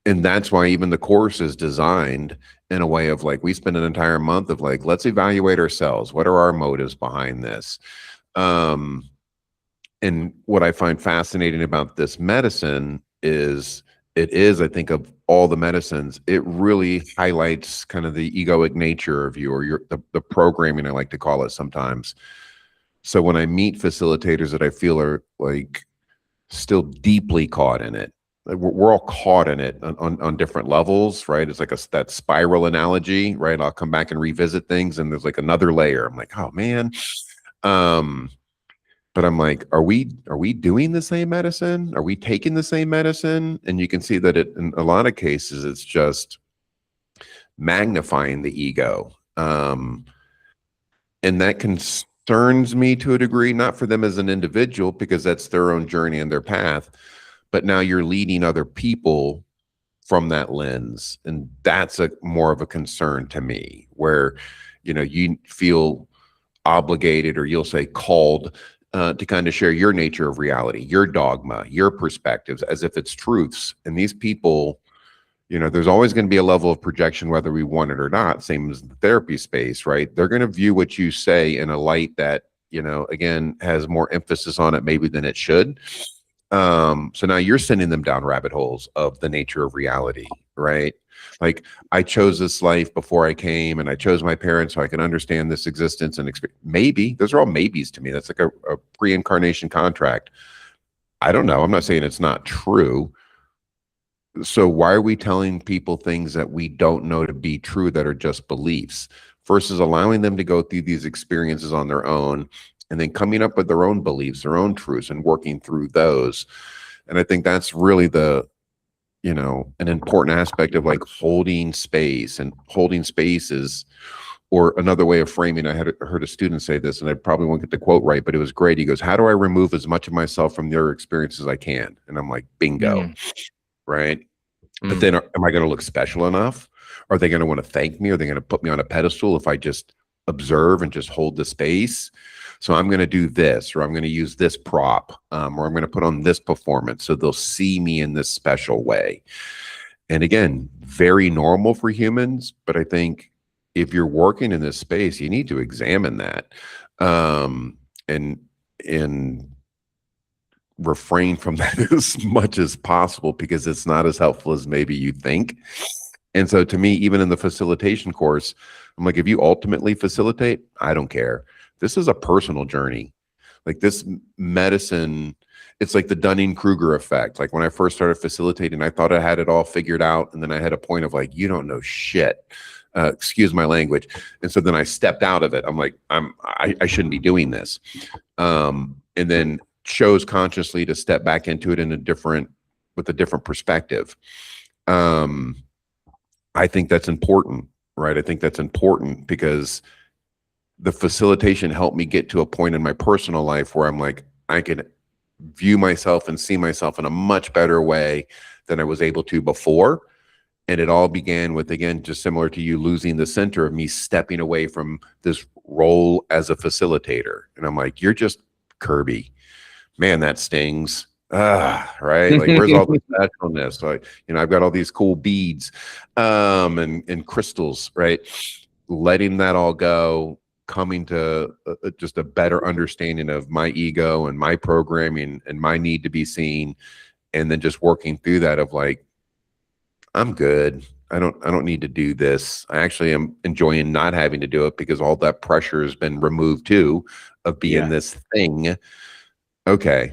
And that's why even the course is designed in a way of like, we spend an entire month of like, let's evaluate ourselves. What are our motives behind this? And what I find fascinating about this medicine is I think of all the medicines, it really highlights kind of the egoic nature of you, or the programming, I like to call it sometimes. So when I meet facilitators that I feel are like still deeply caught in it, we're all caught in it on different levels, right? It's like that spiral analogy, right? I'll come back and revisit things, and there's like another layer. I'm like, oh man. But I'm like, are we doing the same medicine? Are we taking the same medicine? And you can see that in a lot of cases, it's just magnifying the ego. And that concerns me to a degree, not for them as an individual, because that's their own journey and their path, but now you're leading other people from that lens. And that's a more of a concern to me, where, you feel obligated, or you'll say called, to kind of share your nature of reality, your dogma, your perspectives, as if it's truths. And these people, there's always going to be a level of projection, whether we want it or not. Same as the therapy space, right? They're going to view what you say in a light that, again, has more emphasis on it maybe than it should. So now you're sending them down rabbit holes of the nature of reality, right? Like, I chose this life before I came, and I chose my parents so I can understand this existence and experience. Maybe those are all maybes to me. That's like a pre-incarnation contract. I don't know. I'm not saying it's not true. So why are we telling people things that we don't know to be true, that are just beliefs, versus allowing them to go through these experiences on their own, and then coming up with their own beliefs, their own truths, and working through those? And I think that's really an important aspect of, like, holding space. And holding space is, or another way of framing, I heard a student say this, and I probably won't get the quote right, but it was great. He goes, how do I remove as much of myself from their experiences as I can? And I'm like, bingo. Right. But then, am I going to look special enough? Are they going to want to thank me? Are they going to put me on a pedestal if I just observe and just hold the space? So I'm going to do this, or I'm going to use this prop, or I'm going to put on this performance, so they'll see me in this special way. And again, very normal for humans. But I think if you're working in this space, you need to examine that, and refrain from that as much as possible, because it's not as helpful as maybe you think. And so to me, even in the facilitation course, I'm like, if you ultimately facilitate, I don't care. This is a personal journey. Like, this medicine, it's like the Dunning-Kruger effect. Like, when I first started facilitating, I thought I had it all figured out. And then I had a point of, like, you don't know shit. Excuse my language. And so then I stepped out of it. I'm like, I shouldn't be doing this. And then chose consciously to step back into it with a different perspective. I think that's important, right? I think that's important because the facilitation helped me get to a point in my personal life where I'm like, I can view myself and see myself in a much better way than I was able to before. And it all began with, again, just similar to you, losing the center of me, stepping away from this role as a facilitator. And I'm like, you're just Kerby. Man, that stings. Right? Like, where's all the specialness? Like, I've got all these cool beads, and crystals, right? Letting that all go, coming to just a better understanding of my ego and my programming and my need to be seen, and then just working through that of, like, I'm good. I don't need to do this. I actually am enjoying not having to do it, because all that pressure has been removed too, of being this thing. Okay,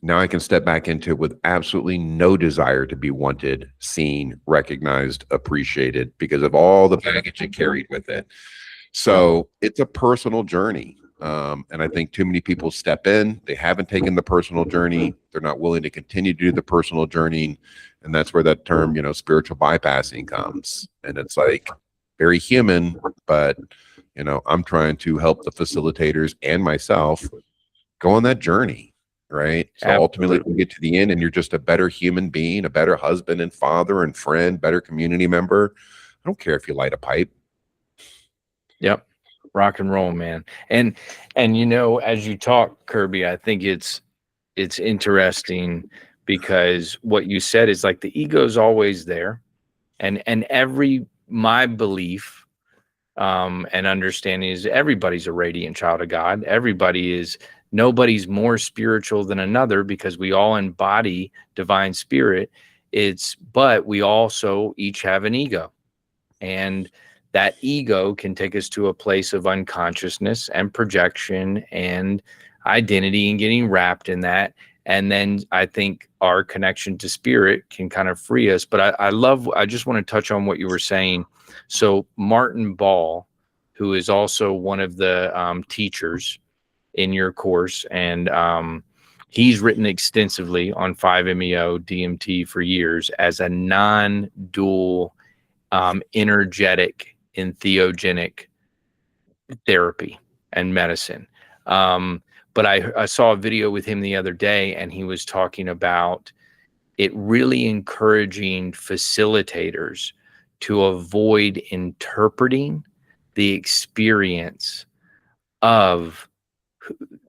now I can step back into it with absolutely no desire to be wanted, seen, recognized, appreciated, because of all the baggage it carried with it. So it's a personal journey. And I think too many people step in, they haven't taken the personal journey. They're not willing to continue to do the personal journey. And that's where that term, spiritual bypassing comes. And it's like, very human, but, I'm trying to help the facilitators and myself go on that journey, right? So ultimately we get to the end, and you're just a better human being, a better husband and father and friend, better community member. I don't care if you light a pipe. Yep. Rock and roll, man. And as you talk, Kerby, I think it's interesting, because what you said is, like, the ego's always there, and my belief and understanding is everybody's a radiant child of God. Nobody's more spiritual than another, because we all embody divine spirit. But we also each have an ego, and that ego can take us to a place of unconsciousness and projection and identity, and getting wrapped in that. And then I think our connection to spirit can kind of free us. But I just want to touch on what you were saying. So Martin Ball, who is also one of the teachers in your course. And he's written extensively on 5-MeO DMT for years as a non-dual energetic entheogenic therapy and medicine. But I saw a video with him the other day, and he was talking about it really encouraging facilitators to avoid interpreting the experience of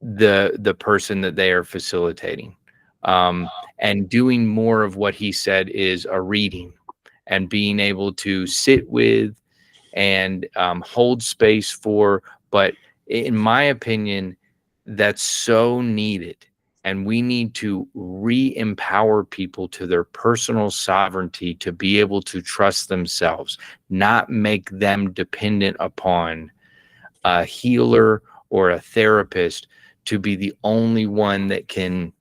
the person that they are facilitating, and doing more of what he said is a reading and being able to sit with and hold space for. But in my opinion, that's so needed. And we need to re-empower people to their personal sovereignty to be able to trust themselves, not make them dependent upon a healer or a therapist to be the only one that can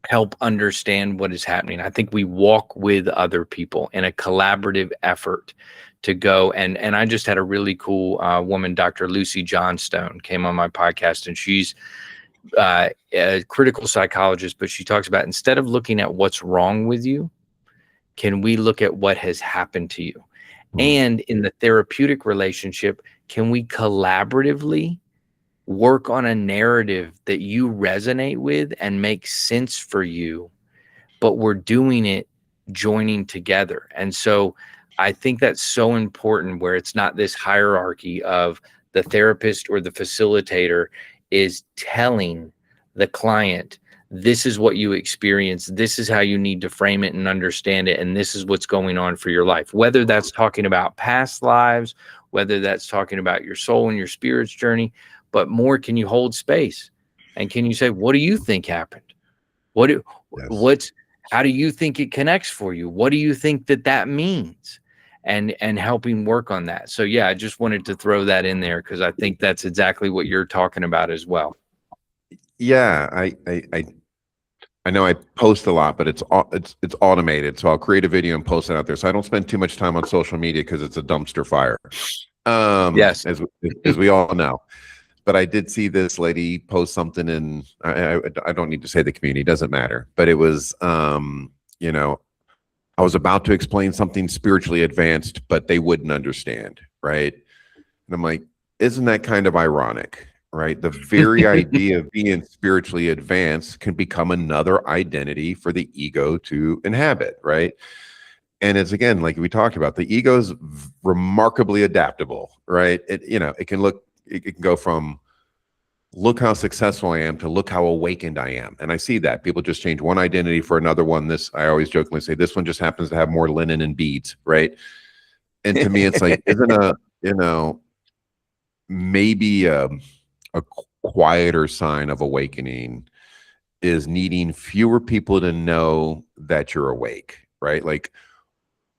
help understand what is happening. I think we walk with other people in a collaborative effort to go. And I just had a really cool woman, Dr. Lucy Johnstone, came on my podcast, and she's a critical psychologist, but she talks about, instead of looking at what's wrong with you, can we look at what has happened to you? And in the therapeutic relationship, can we collaboratively work on a narrative that you resonate with and makes sense for you, but we're doing it joining together? And so I think that's so important, where it's not this hierarchy of the therapist or the facilitator is telling the client, this is what you experience, this is how you need to frame it and understand it, and this is what's going on for your life. Whether that's talking about past lives, whether that's talking about your soul and your spirit's journey, but more, can you hold space? And can you say, what do you think happened? How do you think it connects for you? What do you think that means? And helping work on that. So yeah, I just wanted to throw that in there because I think that's exactly what you're talking about as well. Yeah, I know I post a lot, but it's automated. So I'll create a video and post it out there. So I don't spend too much time on social media because it's a dumpster fire. Yes, as we all know. But I did see this lady post something, and I don't need to say the community, doesn't matter. But it was, you know, I was about to explain something spiritually advanced, but they wouldn't understand, right? And I'm like, isn't that kind of ironic, right? The very idea of being spiritually advanced can become another identity for the ego to inhabit, right? And it's, again, like we talked about, the ego is remarkably adaptable, right? It can go from, look how successful I am, to look how awakened I am. And I see that people just change one identity for another one. I always jokingly say, this one just happens to have more linen and beads, right? And to me, it's like, isn't maybe a quieter sign of awakening is needing fewer people to know that you're awake, right? Like,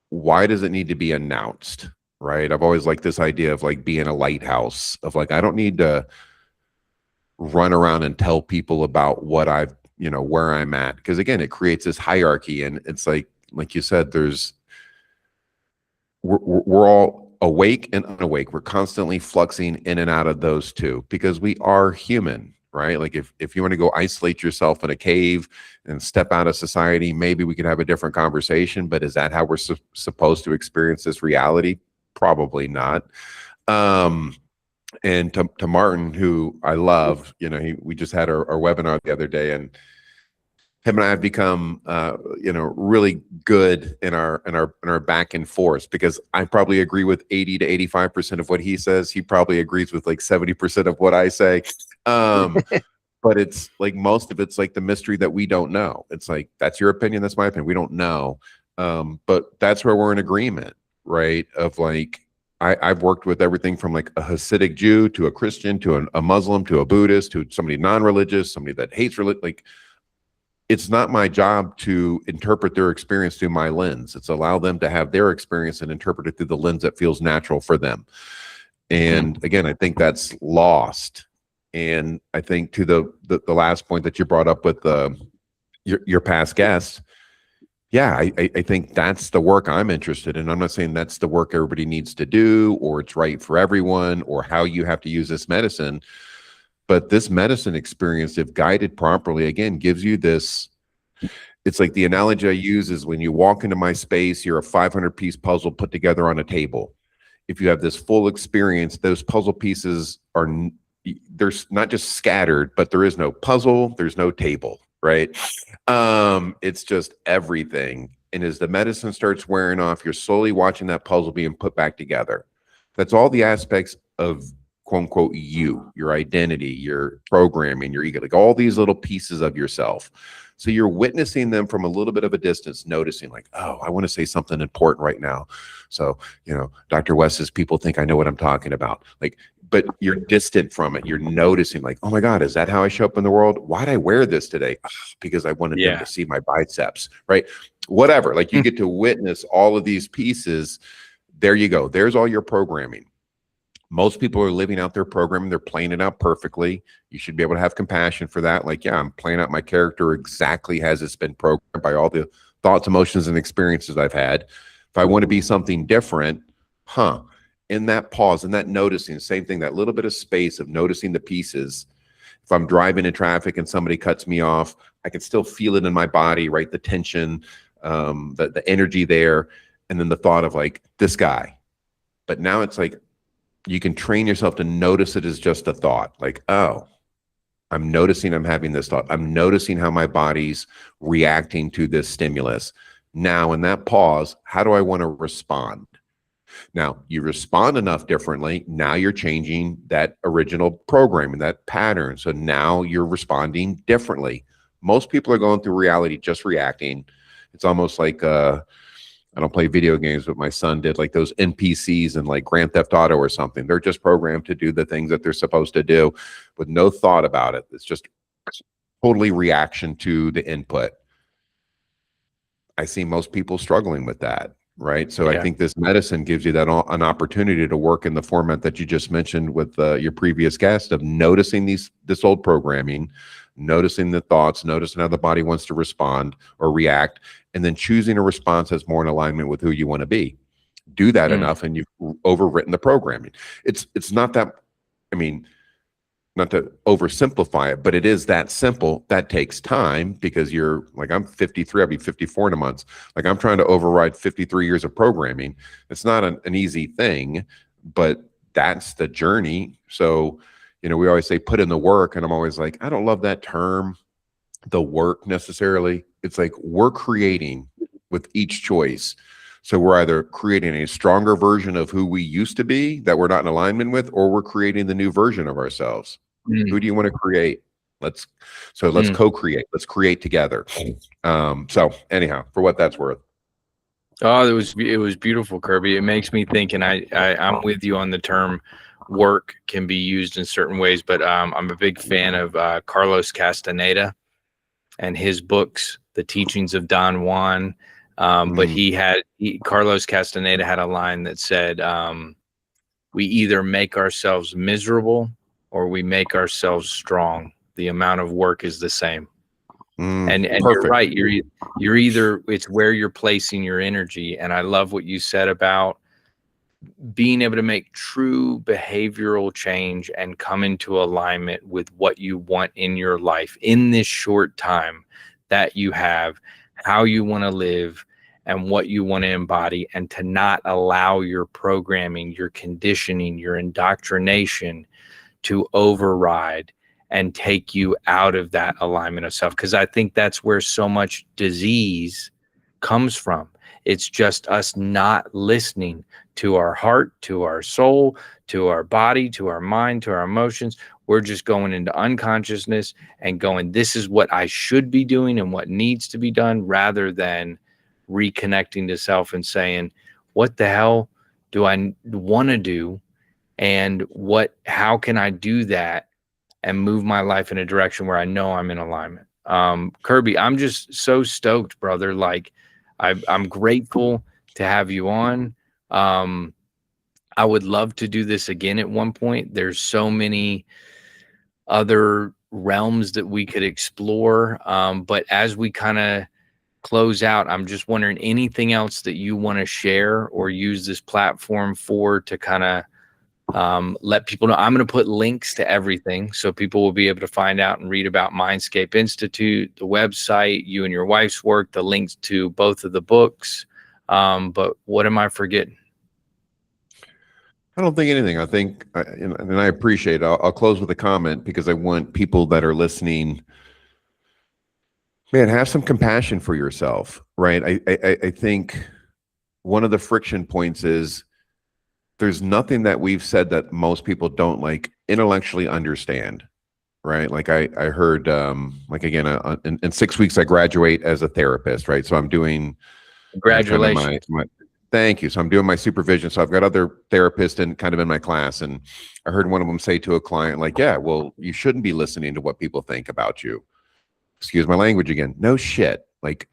why does it need to be announced, right? I've always liked this idea of like being a lighthouse, of like, I don't need to run around and tell people about what where I'm at. Because again, it creates this hierarchy, and it's like you said, we're all awake and unawake. We're constantly fluxing in and out of those two because we are human, right? Like if you want to go isolate yourself in a cave and step out of society, maybe we could have a different conversation, but is that how we're supposed to experience this reality? Probably not. And to Martin, who I love, we just had our webinar the other day, and him and I have become, really good in our back and forth, because I probably agree with 80 to 85% of what he says. He probably agrees with like 70% of what I say. But it's like, most of it's like the mystery that we don't know. It's like, that's your opinion, that's my opinion. We don't know. But that's where we're in agreement, right? Of like, I've worked with everything from like a Hasidic Jew to a Christian to a Muslim to a Buddhist to somebody non-religious, somebody that hates religion. Like, it's not my job to interpret their experience through my lens. It's allow them to have their experience and interpret it through the lens that feels natural for them. And again, I think that's lost. And I think to the last point that you brought up with your past guests, yeah, I think that's the work I'm interested in. I'm not saying that's the work everybody needs to do, or it's right for everyone, or how you have to use this medicine. But this medicine experience, if guided properly, again, gives you this. It's like the analogy I use is when you walk into my space, you're a 500-piece puzzle put together on a table. If you have this full experience, those puzzle pieces are, there's not just scattered, but there is no puzzle, there's no table, right? It's just everything. And as the medicine starts wearing off, you're slowly watching that puzzle being put back together. That's all the aspects of quote unquote you, your identity, your programming, your ego, like all these little pieces of yourself. So you're witnessing them from a little bit of a distance, noticing like, oh, I want to say something important right now. So, Dr. West says people think I know what I'm talking about. Like, but you're distant from it. You're noticing like, oh my God, is that how I show up in the world? Why'd I wear this today? Oh, because I wanted them to see my biceps, right? Whatever. Like you get to witness all of these pieces. There you go. There's all your programming. Most people are living out their programming. They're playing it out perfectly. You should be able to have compassion for that. Like, yeah, I'm playing out my character exactly as it's been programmed by all the thoughts, emotions, and experiences I've had. If I want to be something different, in that pause, in that noticing, same thing, that little bit of space of noticing the pieces. If I'm driving in traffic and somebody cuts me off, I can still feel it in my body, right? The tension, the energy there. And then the thought of like, this guy. But now it's like, you can train yourself to notice it as just a thought. Like, oh, I'm noticing I'm having this thought. I'm noticing how my body's reacting to this stimulus. Now, in that pause, how do I want to respond? Now, you respond enough differently. Now you're changing that original programming, that pattern. So now you're responding differently. Most people are going through reality just reacting. It's almost like I don't play video games, but my son did, like those NPCs in like Grand Theft Auto or something. They're just programmed to do the things that they're supposed to do with no thought about it. It's just totally reaction to the input. I see most people struggling with that, right? So I think this medicine gives you that an opportunity to work in the format that you just mentioned with your previous guest of noticing this old programming, noticing the thoughts, noticing how the body wants to respond or react, and then choosing a response that's more in alignment with who you want to be. Do that enough and you've overwritten the programming. It's not that, I mean, not to oversimplify it, but it is that simple. That takes time because you're like, I'm 53, I'll be 54 in a month. Like I'm trying to override 53 years of programming. It's not an easy thing, but that's the journey. So, we always say put in the work, and I'm always like, I don't love that term, the work necessarily. It's like we're creating with each choice. So we're either creating a stronger version of who we used to be that we're not in alignment with, or we're creating the new version of ourselves. Who do you want to create? Let's co-create. Let's create together. So anyhow, for what that's worth. Oh, it was beautiful, Kerby. It makes me think, and I'm with you on the term work can be used in certain ways, but I'm a big fan of Carlos Castaneda and his books, The Teachings of Don Juan. But Carlos Castaneda had a line that said, we either make ourselves miserable or we make ourselves strong. The amount of work is the same. And you're right. You're either, it's where you're placing your energy. And I love what you said about being able to make true behavioral change and come into alignment with what you want in your life in this short time that you have, how you want to live and what you want to embody, and to not allow your programming, your conditioning, your indoctrination to override and take you out of that alignment of self. Because I think that's where so much disease comes from. It's just us not listening to our heart, to our soul, to our body, to our mind, to our emotions. We're just going into unconsciousness and going, this is what I should be doing and what needs to be done, rather than reconnecting to self and saying, what the hell do I want to do? And how can I do that and move my life in a direction where I know I'm in alignment? Kerby, I'm just so stoked, brother. Like, I'm grateful to have you on. I would love to do this again at one point. There's so many other realms that we could explore. But as we kind of close out, I'm just wondering, anything else that you want to share or use this platform for, to kind of Let people know. I'm going to put links to everything so people will be able to find out and read about Mindscape Institute, the website, you and your wife's work, the links to both of the books. But what am I forgetting? I don't think anything. I think, and I appreciate it. I'll close with a comment because I want people that are listening, man, have some compassion for yourself, right? I think one of the friction points is there's nothing that we've said that most people don't like intellectually understand, right? Like I heard, like again, in 6 weeks I graduate as a therapist, right? So I'm doing Congratulations. Thank you. So I'm doing my supervision. So I've got other therapists in my class, and I heard one of them say to a client, like, "Yeah, well, you shouldn't be listening to what people think about you." Excuse my language again. No shit. Like,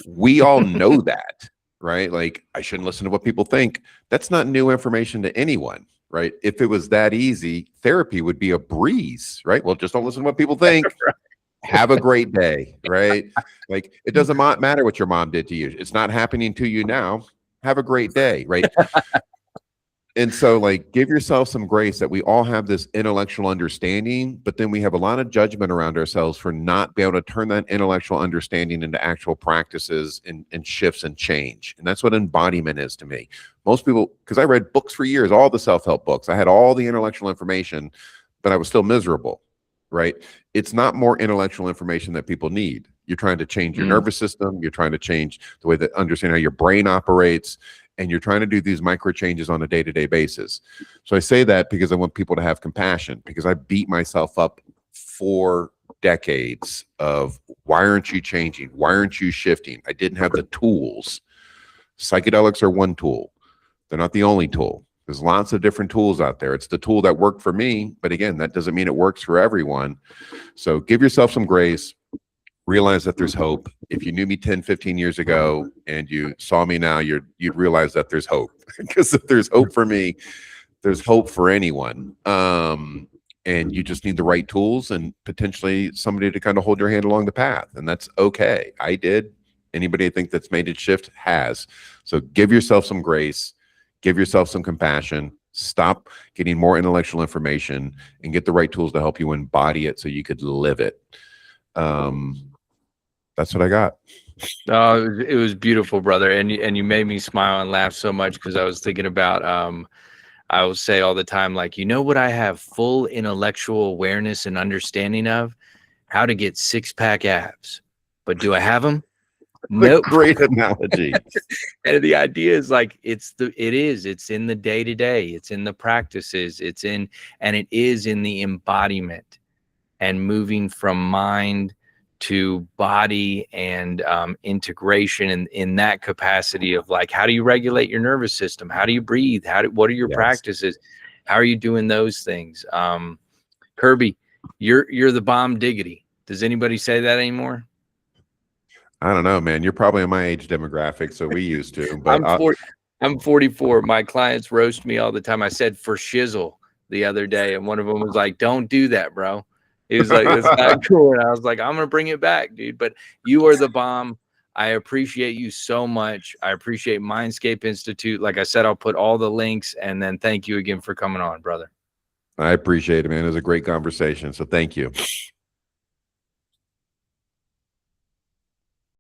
we all know that, right? Like, I shouldn't listen to what people think. That's not new information to anyone, right? If it was that easy, therapy would be a breeze, right? Well, just don't listen to what people think. Have a great day, right? Like, it doesn't matter what your mom did to you. It's not happening to you now. Have a great day, right? And so, like, give yourself some grace that we all have this intellectual understanding, but then we have a lot of judgment around ourselves for not being able to turn that intellectual understanding into actual practices and shifts and change. And that's what embodiment is to me. Most people, because I read books for years, all the self-help books, I had all the intellectual information, but I was still miserable, right? It's not more intellectual information that people need. You're trying to change your nervous system. You're trying to change the way that understand how your brain operates. And you're trying to do these micro changes on a day-to-day basis. So I say that because I want people to have compassion, because I beat myself up for decades of, why aren't you changing? Why aren't you shifting? I didn't have the tools. Psychedelics are one tool. They're not the only tool. There's lots of different tools out there. It's the tool that worked for me, but again, that doesn't mean it works for everyone. So give yourself some grace. Realize that there's hope. If you knew me 10, 15 years ago and you saw me now, you'd realize that there's hope. Because if there's hope for me, there's hope for anyone. And you just need the right tools and potentially somebody to kind of hold your hand along the path. And that's okay. I did. Anybody I think that's made it shift has. So give yourself some grace, give yourself some compassion, stop getting more intellectual information and get the right tools to help you embody it so you could live it. That's what I got. Oh, it was beautiful, brother. And you made me smile and laugh so much because I was thinking about, I will say all the time, like, you know what I have full intellectual awareness and understanding of? How to get six-pack abs. But do I have them? Nope. Great analogy. And the idea is like, it's in the day-to-day, it's in the practices, and it is in the embodiment and moving from mind to body and integration in that capacity of, like, how do you regulate your nervous system? How do you breathe? What are your practices? How are you doing those things? Kerby, you're the bomb diggity. Does anybody say that anymore? I don't know, man. You're probably in my age demographic, so we used to. But I'm 44. My clients roast me all the time. I said for shizzle the other day, and one of them was like, "Don't do that, bro." He was like, "It's not cool." And I was like, "I'm gonna bring it back, dude." But you are the bomb. I appreciate you so much. I appreciate Mindscape Institute. Like I said, I'll put all the links, and then thank you again for coming on, brother. I appreciate it, man. It was a great conversation. So thank you.